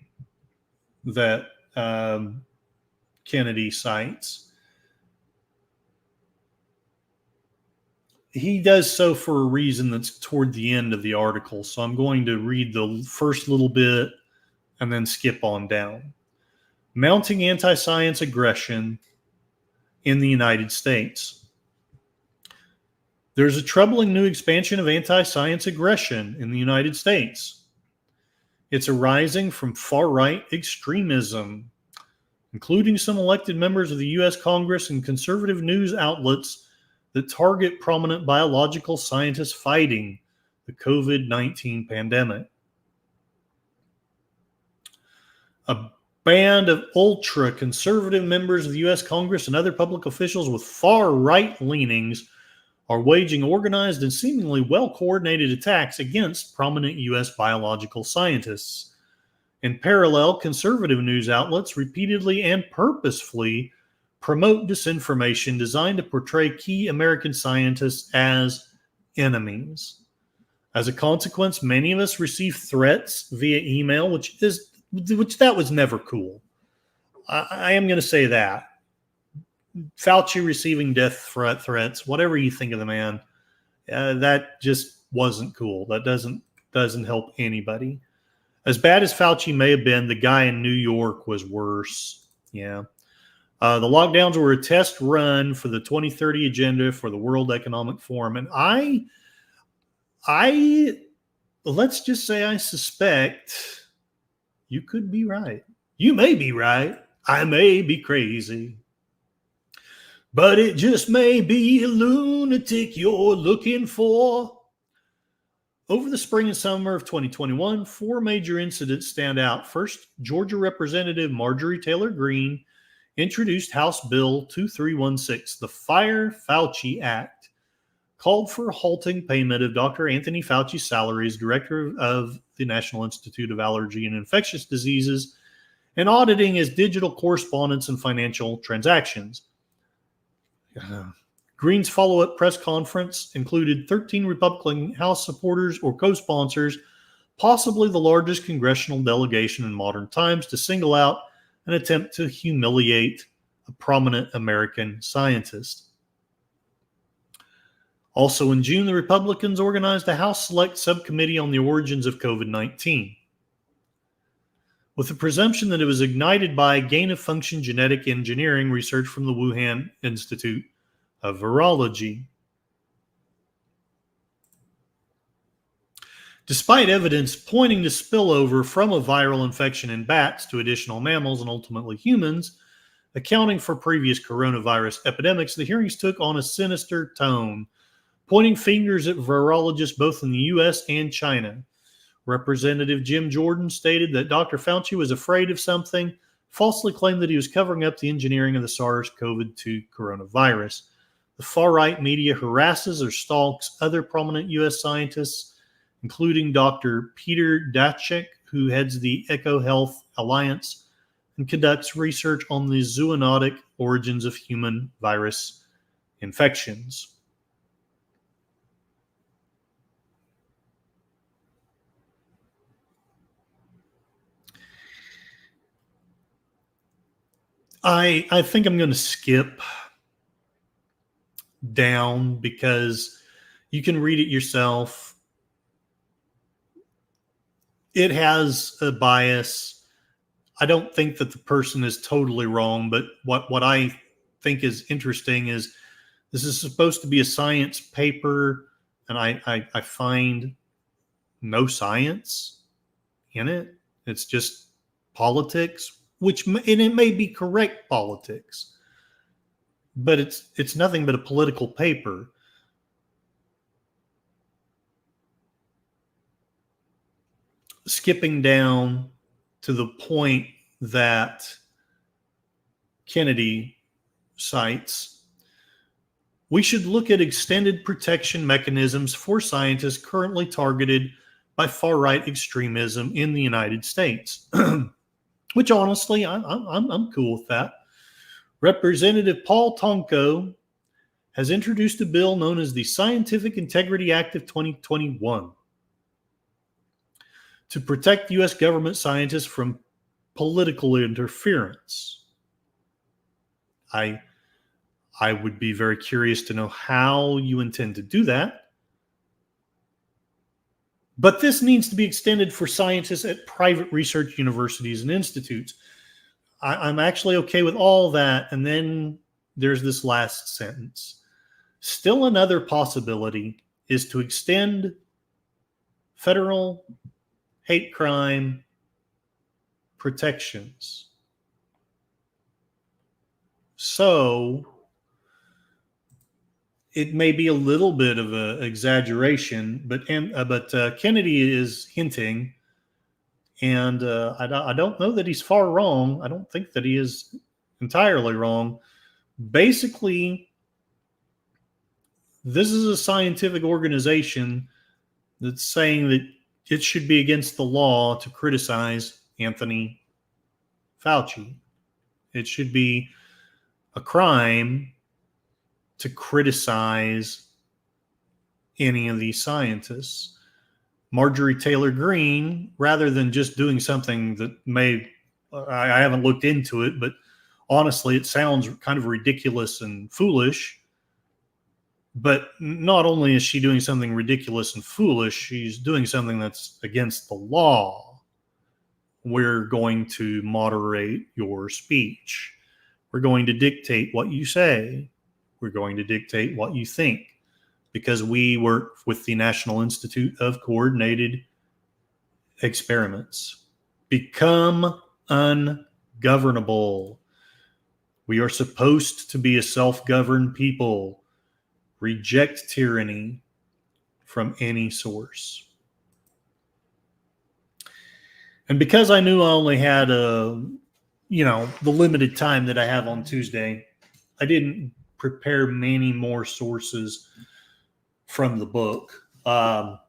that Kennedy cites. He does so for a reason that's toward the end of the article. So I'm going to read the first little bit and then skip on down. Mounting anti-science aggression in the United States. There's a troubling new expansion of anti-science aggression in the United States. It's arising from far-right extremism, including some elected members of the U.S. Congress and conservative news outlets that target prominent biological scientists fighting the COVID-19 pandemic. A band of ultra-conservative members of the U.S. Congress and other public officials with far-right leanings are waging organized and seemingly well-coordinated attacks against prominent U.S. biological scientists. In parallel, conservative news outlets repeatedly and purposefully promote disinformation designed to portray key American scientists as enemies. As a consequence, many of us receive threats via email, which that was never cool. I am going to say that. Fauci receiving death threats, whatever you think of the man, that just wasn't cool. That doesn't help anybody. As bad as Fauci may have been, the guy in New York was worse. Yeah. The lockdowns were a test run for the 2030 agenda for the World Economic Forum. And let's just say I suspect you could be right. You may be right. I may be crazy. But it just may be a lunatic you're looking for. Over the spring and summer of 2021, 4 major incidents stand out. First, Georgia Representative Marjorie Taylor Greene introduced House Bill 2316, the Fire Fauci Act, called for halting payment of Dr. Anthony Fauci's salary as director of the National Institute of Allergy and Infectious Diseases and auditing his digital correspondence and financial transactions. Green's follow-up press conference included 13 Republican House supporters or co-sponsors, possibly the largest congressional delegation in modern times, to single out an attempt to humiliate a prominent American scientist. Also in June, the Republicans organized a House Select Subcommittee on the origins of COVID-19, with the presumption that it was ignited by gain-of-function genetic engineering research from the Wuhan Institute of Virology. Despite evidence pointing to spillover from a viral infection in bats to additional mammals and ultimately humans, accounting for previous coronavirus epidemics, the hearings took on a sinister tone, pointing fingers at virologists both in the U.S. and China. Representative Jim Jordan stated that Dr. Fauci was afraid of something, falsely claimed that he was covering up the engineering of the SARS-CoV-2 coronavirus. The far-right media harasses or stalks other prominent U.S. scientists, including Dr. Peter Daszak, who heads the EcoHealth Alliance and conducts research on the zoonotic origins of human virus infections. I think I'm going to skip down because you can read it yourself. It has a bias. I don't think that the person is totally wrong, but what I think is interesting is this is supposed to be a science paper, and I find no science in it. It's just politics, and it may be correct politics, but it's nothing but a political paper. Skipping down to the point that Kennedy cites, we should look at extended protection mechanisms for scientists currently targeted by far-right extremism in the United States. Which honestly, I'm cool with that. Representative Paul Tonko has introduced a bill known as the Scientific Integrity Act of 2021 to protect U.S. government scientists from political interference. I would be very curious to know how you intend to do that. But this needs to be extended for scientists at private research universities and institutes. I'm actually okay with all that. And then there's this last sentence. Still another possibility is to extend federal hate crime protections. So it may be a little bit of an exaggeration, but Kennedy is hinting, and I don't know that he's far wrong. I don't think that he is entirely wrong. Basically, this is a scientific organization that's saying that it should be against the law to criticize Anthony Fauci. It should be a crime to criticize any of these scientists. Marjorie Taylor Greene, rather than just doing something that I haven't looked into it, but honestly, it sounds kind of ridiculous and foolish. But not only is she doing something ridiculous and foolish, she's doing something that's against the law. We're going to moderate your speech. We're going to dictate what you say. We're going to dictate what you think, because we work with the National Institute of Coordinated Experiments. Become ungovernable. We are supposed to be a self-governed people. Reject tyranny from any source. And because I knew I only had the limited time that I have on Tuesday, I didn't prepare many more sources from the book. While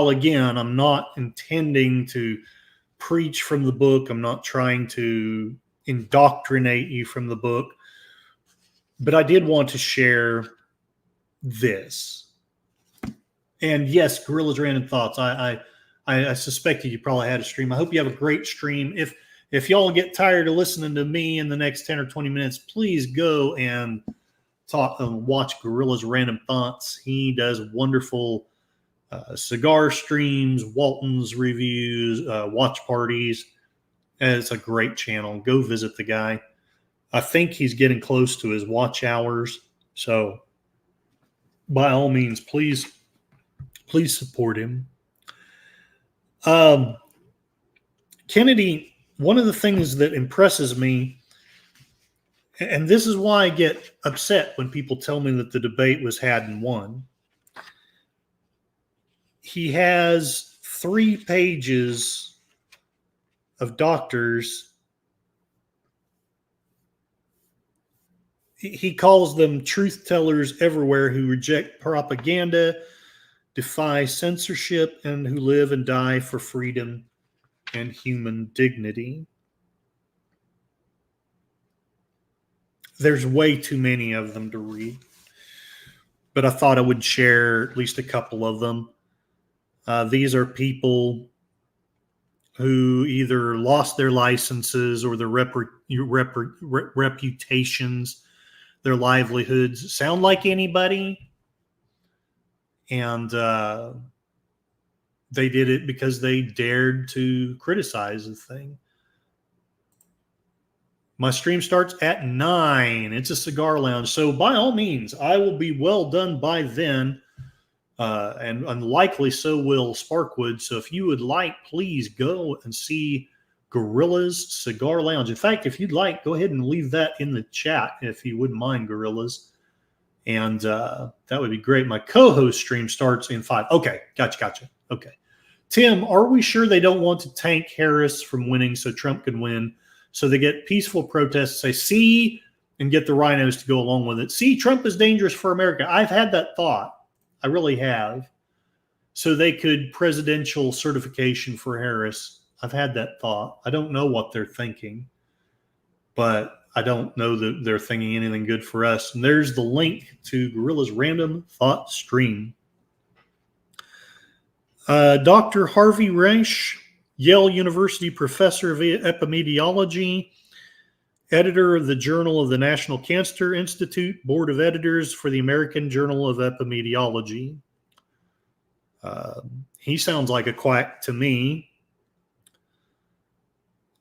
again, I'm not intending to preach from the book, I'm not trying to indoctrinate you from the book. But I did want to share this. And yes, Gorilla's Random Thoughts. I suspected you probably had a stream. I hope you have a great stream. If y'all get tired of listening to me in the next 10 or 20 minutes, please go and watch Gorilla's Random Thoughts. He does wonderful cigar streams, Walton's reviews, watch parties. And it's a great channel. Go visit the guy. I think he's getting close to his watch hours. So by all means, please support him. Kennedy, one of the things that impresses me, and this is why I get upset when people tell me that the debate was had and won. He has 3 pages of doctors. He calls them truth tellers everywhere who reject propaganda, defy censorship, and who live and die for freedom and human dignity. There's way too many of them to read, but I thought I would share at least a couple of them. These are people who either lost their licenses or their reputations, their livelihoods. Sound like anybody? And they did it because they dared to criticize the thing. My stream starts at 9. It's a cigar lounge. So by all means, I will be well done by then. And unlikely so will Sparkwood. So if you would like, please go and see Gorilla's Cigar Lounge. In fact, if you'd like, go ahead and leave that in the chat if you wouldn't mind, Gorillas. And that would be great. My co-host stream starts in 5. Okay, gotcha. Okay. Tim, are we sure they don't want to tank Harris from winning so Trump can win? So they get peaceful protests, say, see, and get the rhinos to go along with it. See, Trump is dangerous for America. I've had that thought. I really have. So they could presidential certification for Harris. I've had that thought. I don't know what they're thinking, but I don't know that they're thinking anything good for us. And there's the link to Gorilla's Random Thought stream. Dr. Harvey Reich, Yale University professor of epidemiology, editor of the Journal of the National Cancer Institute, board of editors for the American Journal of Epidemiology. He sounds like a quack to me.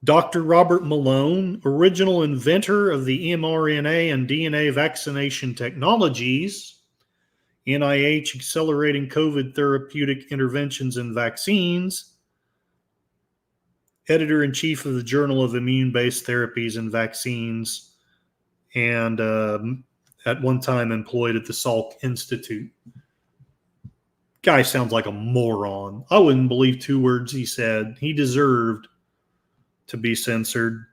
Dr. Robert Malone, original inventor of the mRNA and DNA vaccination technologies, NIH accelerating COVID therapeutic interventions and vaccines, editor-in-chief of the Journal of Immune-Based Therapies and Vaccines, and at one time employed at the Salk Institute. Guy sounds like a moron. I wouldn't believe 2 words he said. He deserved to be censored.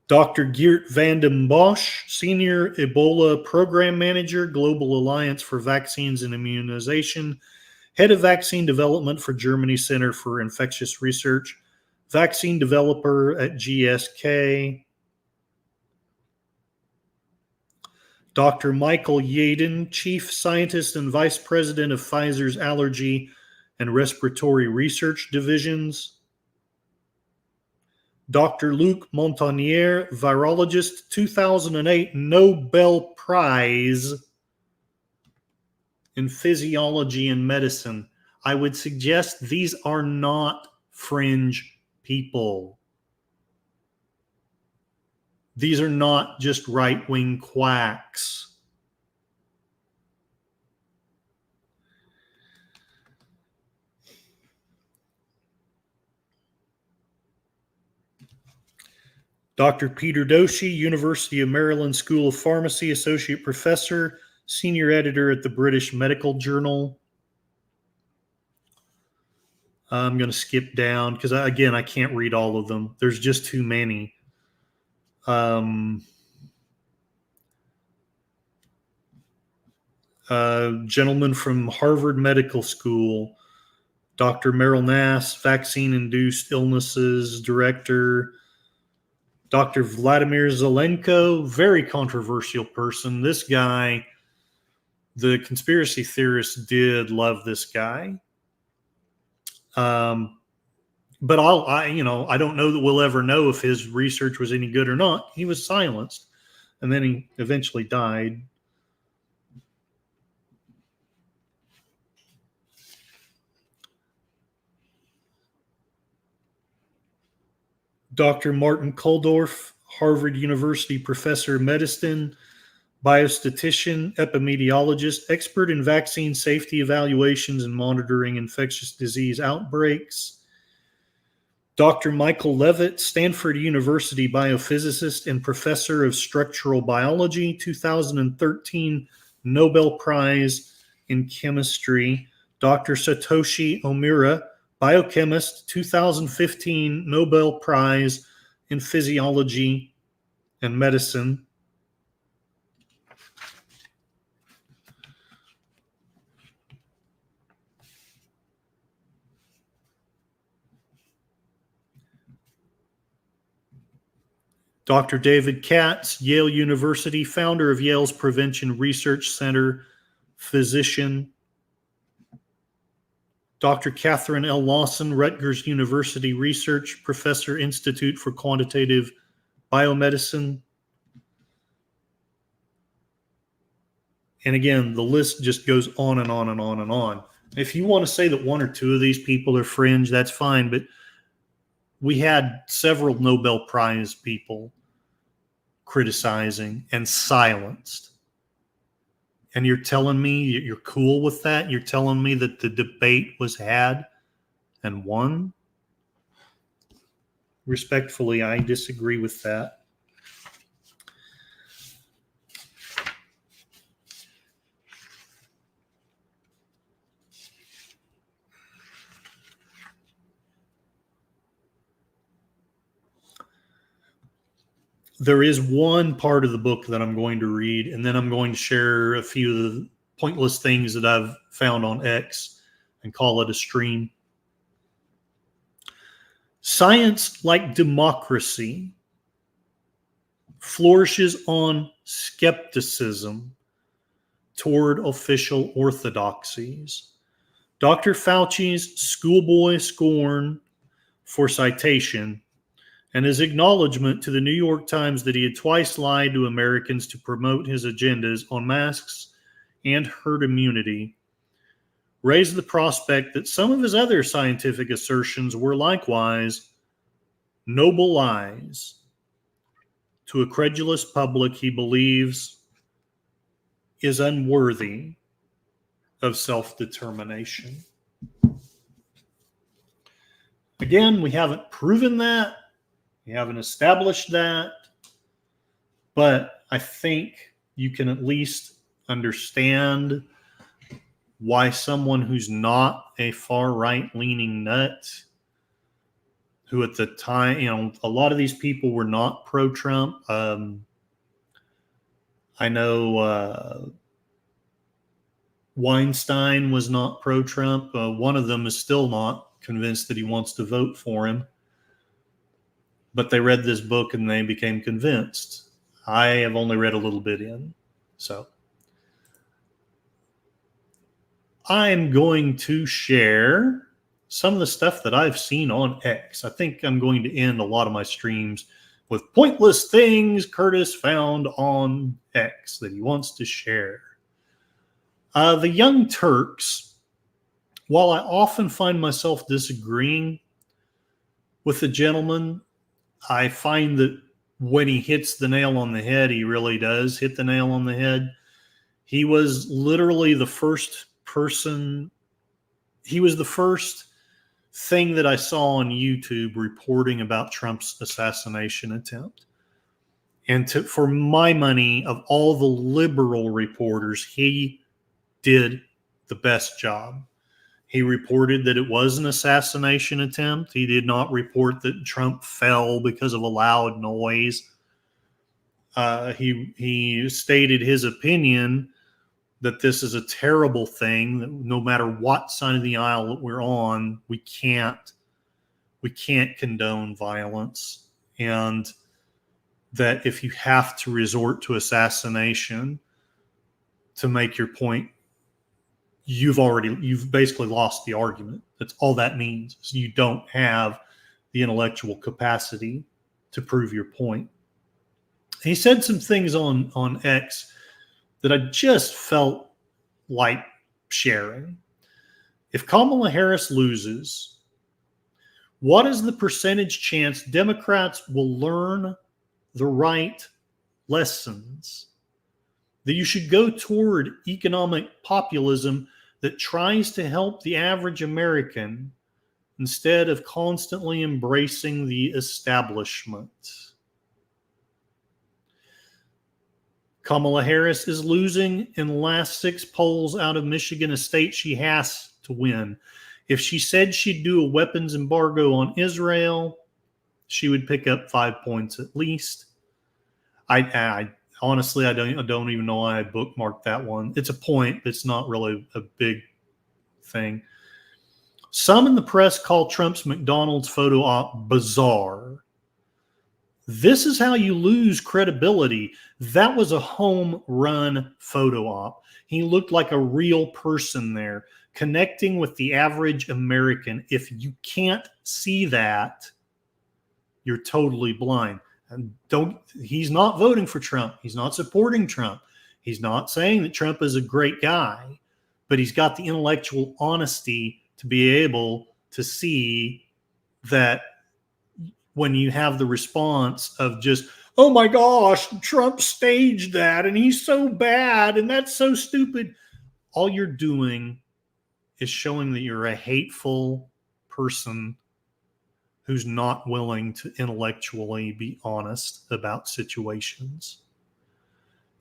Dr. Geert van den Bosch, Senior Ebola Program Manager, Global Alliance for Vaccines and Immunization, Head of Vaccine Development for Germany Center for Infectious Research, Vaccine Developer at GSK. Dr. Michael Yaden, Chief Scientist and Vice President of Pfizer's Allergy and Respiratory Research Divisions. Dr. Luc Montagnier, virologist, 2008 Nobel Prize in Physiology and Medicine. I would suggest these are not fringe people. These are not just right-wing quacks. Dr. Peter Doshi, University of Maryland School of Pharmacy, Associate Professor, Senior Editor at the British Medical Journal. I'm going to skip down because, again, I can't read all of them. There's just too many. Gentleman from Harvard Medical School, Dr. Merrill Nass, Vaccine-Induced Illnesses Director, Dr. Vladimir Zelenko, very controversial person. This guy, the conspiracy theorists did love this guy. But I don't know that we'll ever know if his research was any good or not. He was silenced, and then he eventually died. Dr. Martin Kulldorff, Harvard University professor of medicine, biostatistician, epidemiologist, expert in vaccine safety evaluations and monitoring infectious disease outbreaks. Dr. Michael Levitt, Stanford University biophysicist and professor of structural biology, 2013 Nobel Prize in Chemistry. Dr. Satoshi Omura, biochemist, 2015 Nobel Prize in Physiology and Medicine. Dr. David Katz, Yale University, founder of Yale's Prevention Research Center, physician. Dr. Catherine L. Lawson, Rutgers University Research Professor, Institute for Quantitative Biomedicine. And again, the list just goes on and on and on and on. If you want to say that one or two of these people are fringe, that's fine. But we had several Nobel Prize people criticizing and silenced. And you're telling me you're cool with that? You're telling me that the debate was had and won? Respectfully, I disagree with that. There is one part of the book that I'm going to read, and then I'm going to share a few of the pointless things that I've found on X and call it a stream. Science, like democracy, flourishes on skepticism toward official orthodoxies. Dr. Fauci's schoolboy scorn for citation and his acknowledgement to the New York Times that he had twice lied to Americans to promote his agendas on masks and herd immunity raised the prospect that some of his other scientific assertions were likewise noble lies to a credulous public he believes is unworthy of self-determination. Again, we haven't proven that. We haven't established that, but I think you can at least understand why someone who's not a far right leaning nut, who at the time, a lot of these people were not pro-Trump. I know Weinstein was not pro-Trump. One of them is still not convinced that he wants to vote for him. But they read this book and they became convinced. I have only read a little bit in. So I'm going to share some of the stuff that I've seen on X. I think I'm going to end a lot of my streams with pointless things Curtis found on X that he wants to share. The Young Turks, while I often find myself disagreeing with the gentleman, I find that when he hits the nail on the head, he really does hit the nail on the head. He was literally the first person. He was the first thing that I saw on YouTube reporting about Trump's assassination attempt. And for my money, of all the liberal reporters, he did the best job. He reported that it was an assassination attempt. He did not report that Trump fell because of a loud noise. He stated his opinion that this is a terrible thing, that no matter what side of the aisle that we're on, we can't condone violence. And that if you have to resort to assassination to make your point, you've basically lost the argument. That's all that means. So you don't have the intellectual capacity to prove your point. He said some things on X that I just felt like sharing. If Kamala Harris loses, what is the percentage chance Democrats will learn the right lessons? That you should go toward economic populism that tries to help the average American instead of constantly embracing the establishment. Kamala Harris is losing in the last 6 polls out of Michigan, a state she has to win. If she said she'd do a weapons embargo on Israel, she would pick up 5 points at least. I honestly, I don't even know why I bookmarked that one. It's a point, but it's not really a big thing. Some in the press call Trump's McDonald's photo op bizarre. This is how you lose credibility. That was a home run photo op. He looked like a real person there, connecting with the average American. If you can't see that, you're totally blind. And he's not voting for Trump. He's not supporting Trump. He's not saying that Trump is a great guy, but he's got the intellectual honesty to be able to see that when you have the response of just, oh my gosh, Trump staged that and he's so bad and that's so stupid. All you're doing is showing that you're a hateful person who's not willing to intellectually be honest about situations.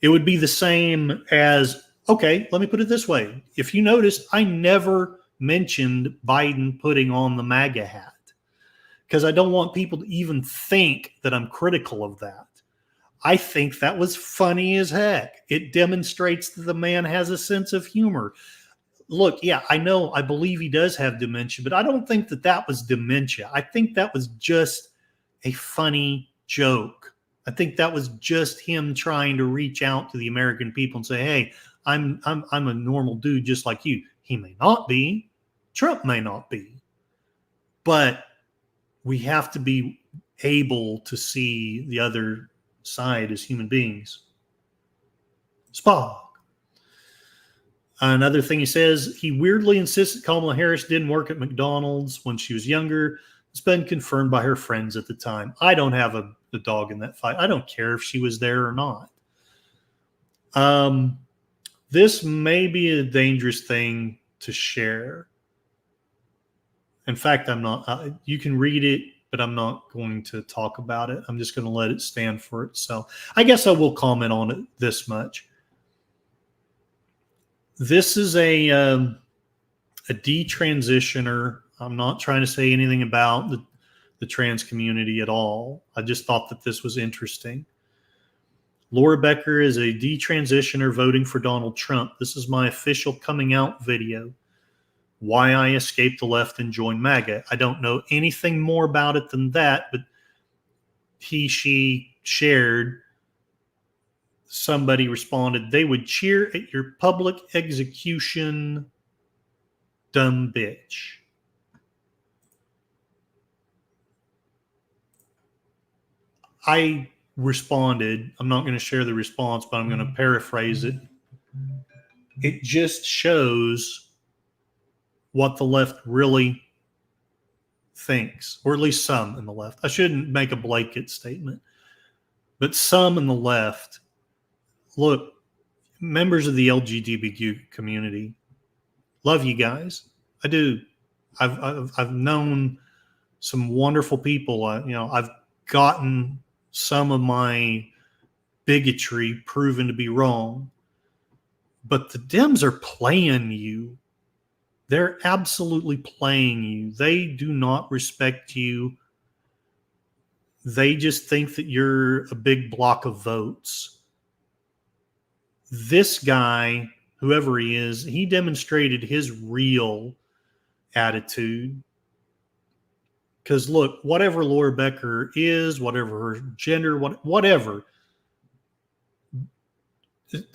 It would be the same as, okay, let me put it this way. If you notice, I never mentioned Biden putting on the MAGA hat because I don't want people to even think that I'm critical of that. I think that was funny as heck. It demonstrates that the man has a sense of humor. Look, yeah, I believe he does have dementia, but I don't think that was dementia. I think that was just a funny joke. I think that was just him trying to reach out to the American people and say, hey, I'm a normal dude just like you. He may not be. Trump may not be. But we have to be able to see the other side as human beings. Spock. Another thing he says, he weirdly insists that Kamala Harris didn't work at McDonald's when she was younger. It's been confirmed by her friends at the time. I don't have a dog in that fight. I don't care if she was there or not. This may be a dangerous thing to share. In fact, I'm not. You can read it, but I'm not going to talk about it. I'm just going to let it stand for itself. I guess I will comment on it this much. This is a detransitioner. I'm not trying to say anything about the trans community at all. I just thought that this was interesting. Laura Becker is a detransitioner voting for Donald Trump. This is my official coming out video. Why I escaped the left and joined MAGA. I don't know anything more about it than that, but she shared. Somebody responded, they would cheer at your public execution, dumb bitch. I responded, I'm not going to share the response, but I'm going to paraphrase it. It just shows what the left really thinks, or at least some in the left. I shouldn't make a blanket statement, but some in the left. Look, members of the LGBTQ community, love you guys. I do. I've known some wonderful people. I've gotten some of my bigotry proven to be wrong. But the Dems are playing you. They're absolutely playing you. They do not respect you. They just think that you're a big block of votes. This guy, whoever he is, he demonstrated his real attitude Because look, whatever Laura Becker is, whatever her gender, whatever,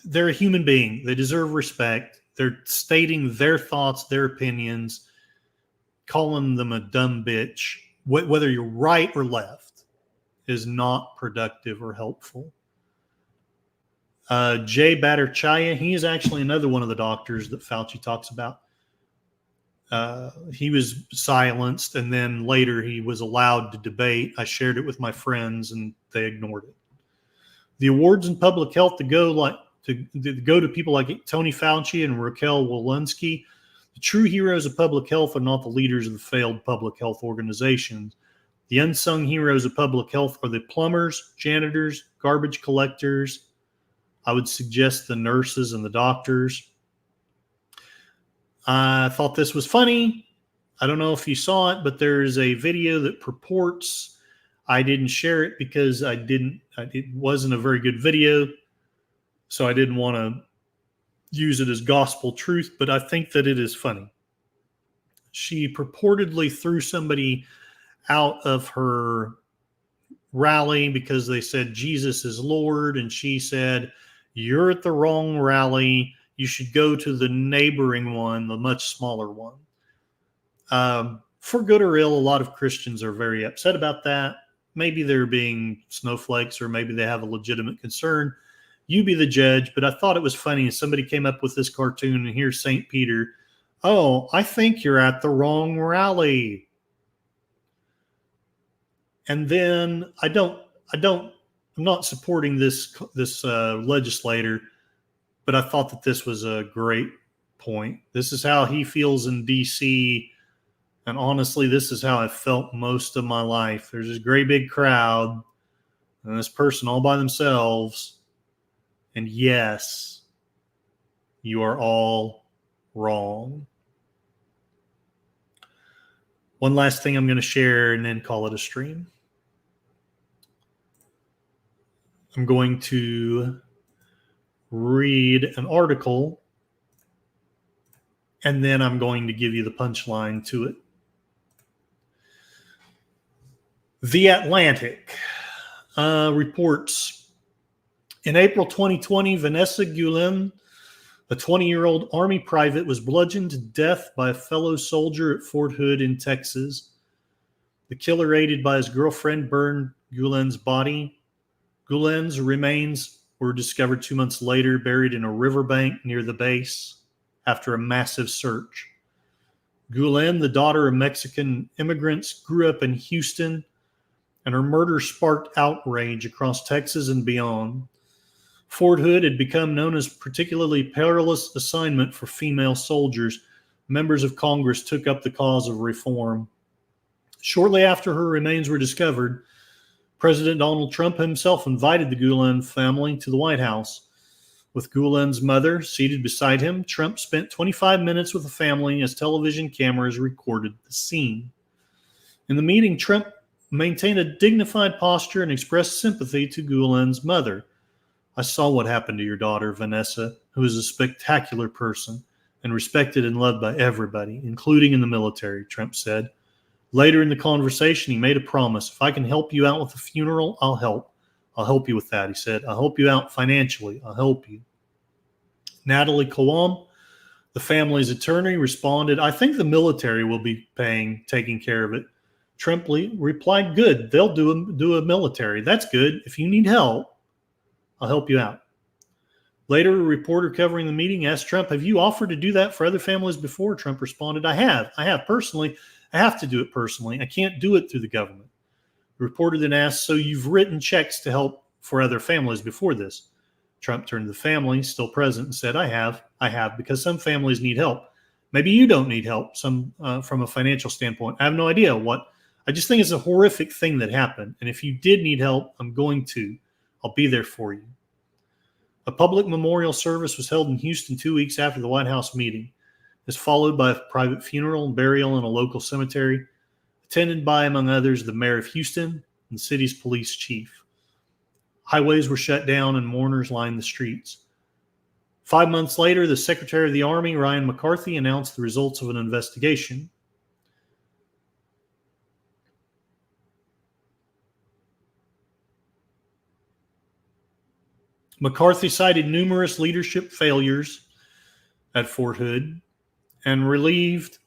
they're a human being. They deserve respect. They're stating their thoughts, their opinions. Calling them a dumb bitch, whether you're right or left, is not productive or helpful. Jay Bhattacharya, he is actually another one of the doctors that Fauci talks about. He was silenced, and then later he was allowed to debate. I shared it with my friends, and they ignored it. The awards in public health to go to people like Tony Fauci and Raquel Walensky. The true heroes of public health are not the leaders of the failed public health organizations. The unsung heroes of public health are the plumbers, janitors, garbage collectors. I would suggest the nurses and the doctors. I thought this was funny. I don't know if you saw it, but there is a video that purports, I didn't share it because it wasn't a very good video, so I didn't want to use it as gospel truth, but I think that it is funny. She purportedly threw somebody out of her rally because they said Jesus is Lord, and she said, "You're at the wrong rally. You should go to the neighboring one, the much smaller one." For good or ill, a lot of Christians are very upset about that. Maybe they're being snowflakes, or maybe they have a legitimate concern. You be the judge, but I thought it was funny. Somebody came up with this cartoon, and here's St. Peter. "Oh, I think you're at the wrong rally." And then I'm not supporting this legislator, but I thought that this was a great point. This is how he feels in DC. And honestly, this is how I felt most of my life. There's this great big crowd and this person all by themselves. And yes, you are all wrong. One last thing I'm going to share and then call it a stream. I'm going to read an article, and then I'm going to give you the punchline to it. The Atlantic reports, in April 2020, Vanessa Guillen, a 20-year-old Army private, was bludgeoned to death by a fellow soldier at Fort Hood in Texas. The killer, aided by his girlfriend, burned Guillen's body. Guillen's remains were discovered 2 months later, buried in a riverbank near the base after a massive search. Guillen, the daughter of Mexican immigrants, grew up in Houston, and her murder sparked outrage across Texas and beyond. Fort Hood had become known as a particularly perilous assignment for female soldiers. Members of Congress took up the cause of reform. Shortly after her remains were discovered, President Donald Trump himself invited the Guillen family to the White House. With Guillen's mother seated beside him, Trump spent 25 minutes with the family as television cameras recorded the scene. In the meeting, Trump maintained a dignified posture and expressed sympathy to Guillen's mother. "I saw what happened to your daughter, Vanessa, who is a spectacular person and respected and loved by everybody, including in the military," Trump said. Later in the conversation, he made a promise. "If I can help you out with the funeral, I'll help. I'll help you with that," he said. "I'll help you out financially. I'll help you." Natalie Coam, the family's attorney, responded, "I think the military will be taking care of it." Trump replied, "Good. They'll do a military. That's good. If you need help, I'll help you out." Later, a reporter covering the meeting asked Trump, "Have you offered to do that for other families before?" Trump responded, I have personally. I have to do it personally. I can't do it through the government." The reporter then asked, "So you've written checks to help for other families before this?" Trump turned to the family, still present, and said, I have, because some families need help. Maybe you don't need help from a financial standpoint. I have no idea what. I just think it's a horrific thing that happened. And if you did need help, I'll be there for you. A public memorial service was held in Houston 2 weeks after the White House meeting. It was followed by a private funeral and burial in a local cemetery, attended by, among others, the mayor of Houston and the city's police chief. Highways were shut down and mourners lined the streets. 5 months later, the Secretary of the Army, Ryan McCarthy, announced the results of an investigation. McCarthy cited numerous leadership failures at Fort Hood and relieved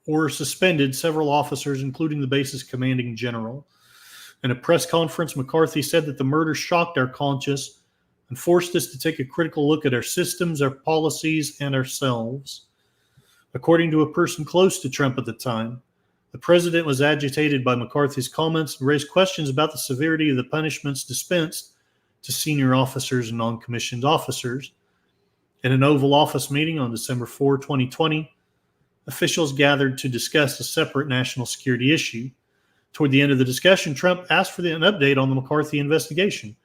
or suspended several officers, including the base's commanding general. In a press conference, McCarthy said that the murder shocked our conscience and forced us to take a critical look at our systems, our policies, and ourselves. According to a person close to Trump at the time, the president was agitated by McCarthy's comments and raised questions about the severity of the punishments dispensed to senior officers and non-commissioned officers. In an Oval Office meeting on December 4, 2020, officials gathered to discuss a separate national security issue. Toward the end of the discussion, Trump asked for an update on the McCarthy investigation.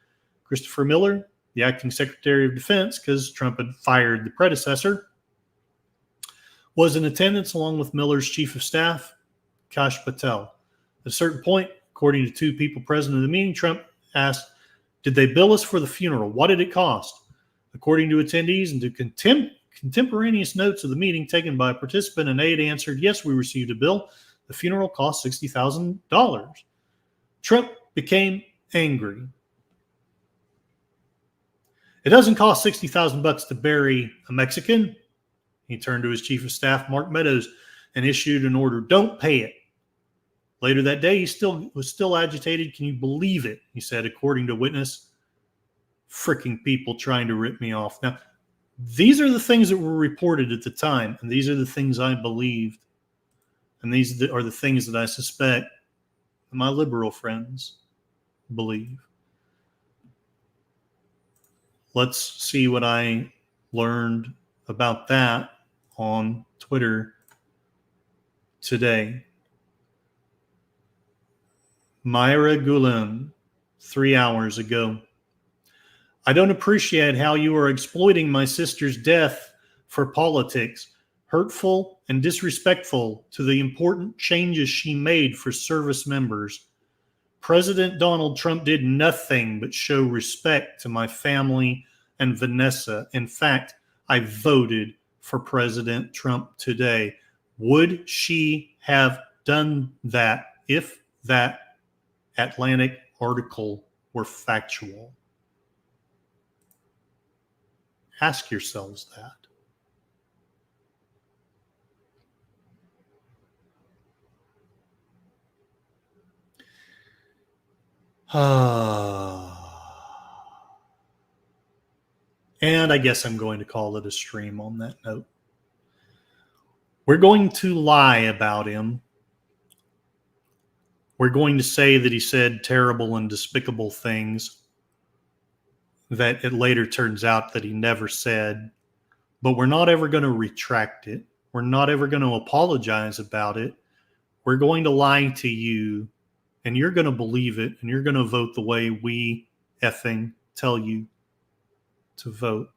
Christopher Miller, the acting Secretary of Defense, because Trump had fired the predecessor, was in attendance along with Miller's chief of staff, Kash Patel. At a certain point, according to two people present in the meeting, Trump asked, "Did they bill us for the funeral? What did it cost?" According to attendees and to contemporaneous notes of the meeting taken by a participant, an aide answered, "Yes, we received a bill. The funeral cost $60,000. Trump became angry. "It doesn't cost $60,000 to bury a Mexican." He turned to his chief of staff, Mark Meadows, and issued an order, "Don't pay it." Later that day, he was still agitated. "Can you believe it?" he said, according to witness. "Fricking people trying to rip me off." Now, these are the things that were reported at the time, and these are the things I believed, and these are the things that I suspect my liberal friends believe. Let's see what I learned about that on Twitter today. Myra Gulen, 3 hours ago. "I don't appreciate how you are exploiting my sister's death for politics. Hurtful and disrespectful to the important changes she made for service members. President Donald Trump did nothing but show respect to my family and Vanessa. In fact, I voted for President Trump today. Would she have done that if that Atlantic article were factual?" Ask yourselves that. And I guess I'm going to call it a stream on that note. We're going to lie about him. We're going to say that he said terrible and despicable things that it later turns out that he never said. But we're not ever going to retract it. We're not ever going to apologize about it. We're going to lie to you, and you're going to believe it, and you're going to vote the way we effing tell you to vote.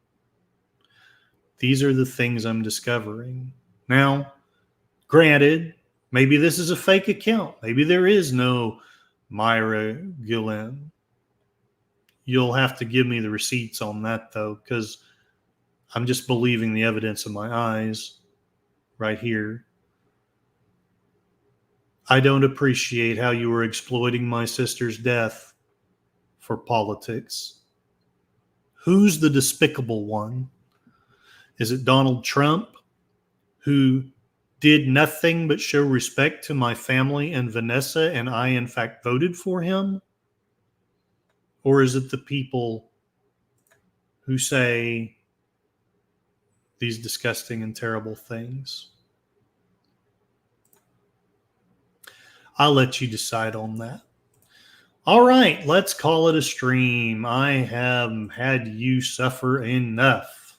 These are the things I'm discovering. Now, granted, maybe this is a fake account. Maybe there is no Myra Gulen. You'll have to give me the receipts on that, though, because I'm just believing the evidence of my eyes right here. I don't appreciate how you were exploiting my sister's death for politics. Who's the despicable one? Is it Donald Trump, who did nothing but show respect to my family and Vanessa, and I, in fact, voted for him? Or is it the people who say these disgusting and terrible things? I'll let you decide on that. All right, let's call it a stream. I have had you suffer enough.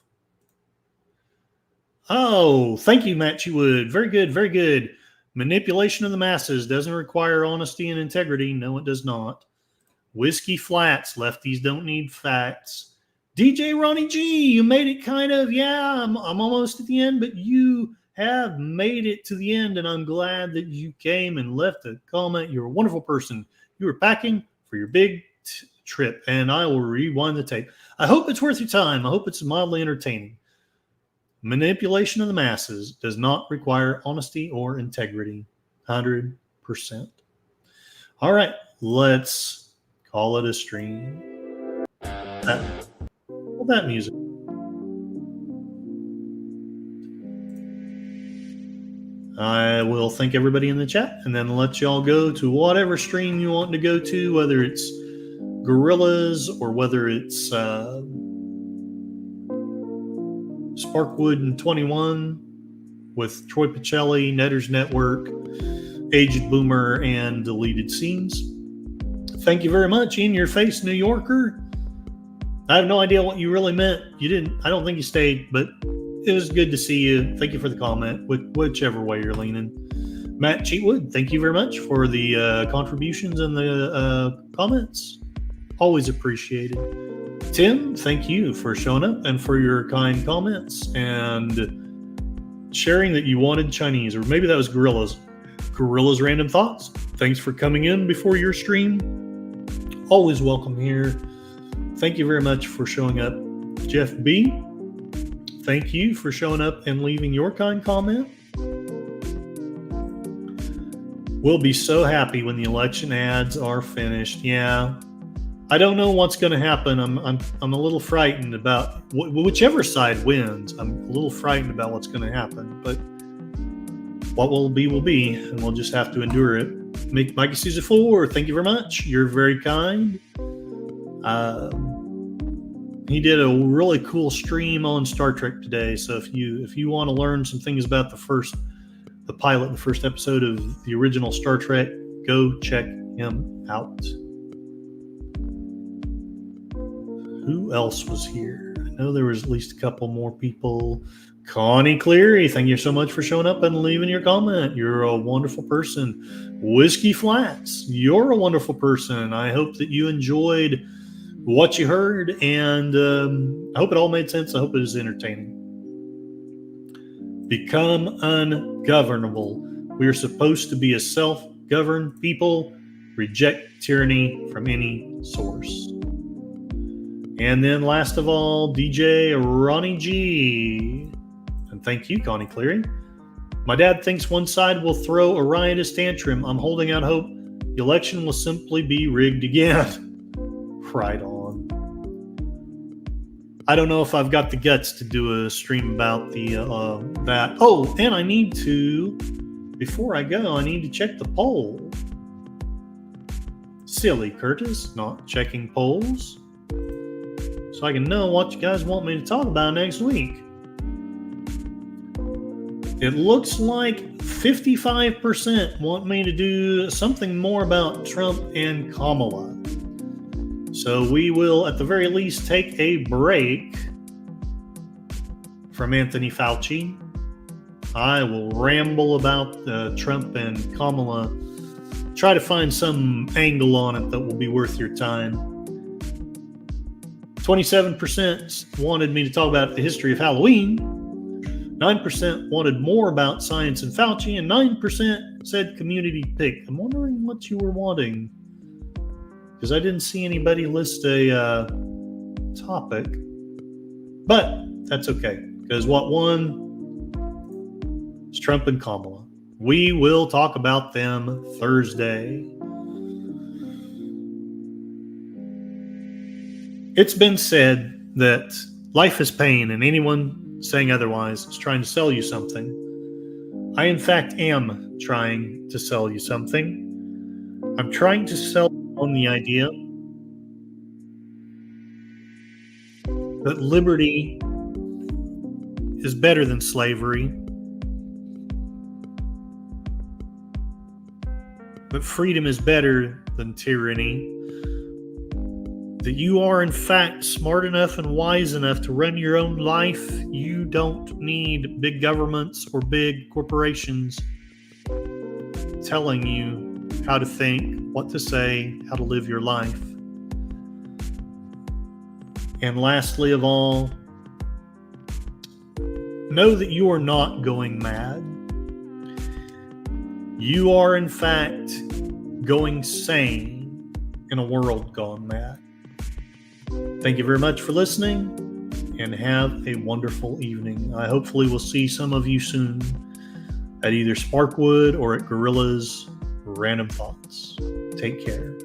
Oh, thank you, Matt Chewood. Very good, very good. Manipulation of the masses doesn't require honesty and integrity. No, it does not. Whiskey Flats, lefties don't need facts. DJ Ronnie G, you made it kind of, I'm almost at the end, but you have made it to the end, and I'm glad that you came and left a comment. You're a wonderful person. You were packing for your big trip, and I will rewind the tape. I hope it's worth your time. I hope it's mildly entertaining. Manipulation of the masses does not require honesty or integrity. 100%. All right, let's call it a stream. Well, that music. I will thank everybody in the chat and then let y'all go to whatever stream you want to go to, whether it's Gorillas or whether it's Sparkwood and 21 with Troy Pacelli, Netter's Network, Aged Boomer, and Deleted Scenes. Thank you very much. In your face, New Yorker. I have no idea what you really meant. You didn't. I don't think you stayed, but it was good to see you. Thank you for the comment, whichever way you're leaning. Matt Cheatwood, thank you very much for the contributions and the comments. Always appreciated. Tim, thank you for showing up and for your kind comments and sharing that you wanted Chinese, or maybe that was Gorillas. Gorillas Random Thoughts. Thanks for coming in before your stream. Always welcome here. Thank you very much for showing up. Jeff B., thank you for showing up and leaving your kind comment. We'll be so happy when the election ads are finished. Yeah, I don't know what's going to happen. I'm a little frightened about whichever side wins. I'm a little frightened about what's going to happen, but what will be, and we'll just have to endure it. Mikey Caesar 4, thank you very much. You're very kind. He did a really cool stream on Star Trek today. So if you want to learn some things about the first episode of the original Star Trek, go check him out. Who else was here? I know there was at least a couple more people. Connie Cleary, thank you so much for showing up and leaving your comment. You're a wonderful person. Whiskey Flats, you're a wonderful person. I hope that you enjoyed what you heard, and I hope it all made sense. I hope it was entertaining. Become ungovernable. We are supposed to be a self-governed people. Reject tyranny from any source. And then last of all, DJ Ronnie G. And thank you, Connie Cleary. My dad thinks one side will throw a riotous tantrum. I'm holding out hope the election will simply be rigged again. Right on. I don't know if I've got the guts to do a stream about the that. Oh, and I need to, before I go, I need to check the poll. Silly Curtis, not checking polls. So I can know what you guys want me to talk about next week. It looks like 55% want me to do something more about Trump and Kamala. So we will, at the very least, take a break from Anthony Fauci. I will ramble about Trump and Kamala, try to find some angle on it that will be worth your time. 27% wanted me to talk about the history of Halloween. 9% wanted more about science and Fauci, and 9% said community pick. I'm wondering what you were wanting, because I didn't see anybody list a topic. But that's okay, because what won is Trump and Kamala. We will talk about them Thursday. It's been said that life is pain, and anyone saying otherwise is trying to sell you something. I, in fact, am trying to sell you something. I'm trying to sell on the idea that liberty is better than slavery, but freedom is better than tyranny. That you are, in fact, smart enough and wise enough to run your own life. You don't need big governments or big corporations telling you how to think, what to say, how to live your life. And lastly of all, know that you are not going mad. You are, in fact, going sane in a world gone mad. Thank you very much for listening, and have a wonderful evening. I hopefully will see some of you soon at either Sparkwood or at Gorillas Random Thoughts. Take care.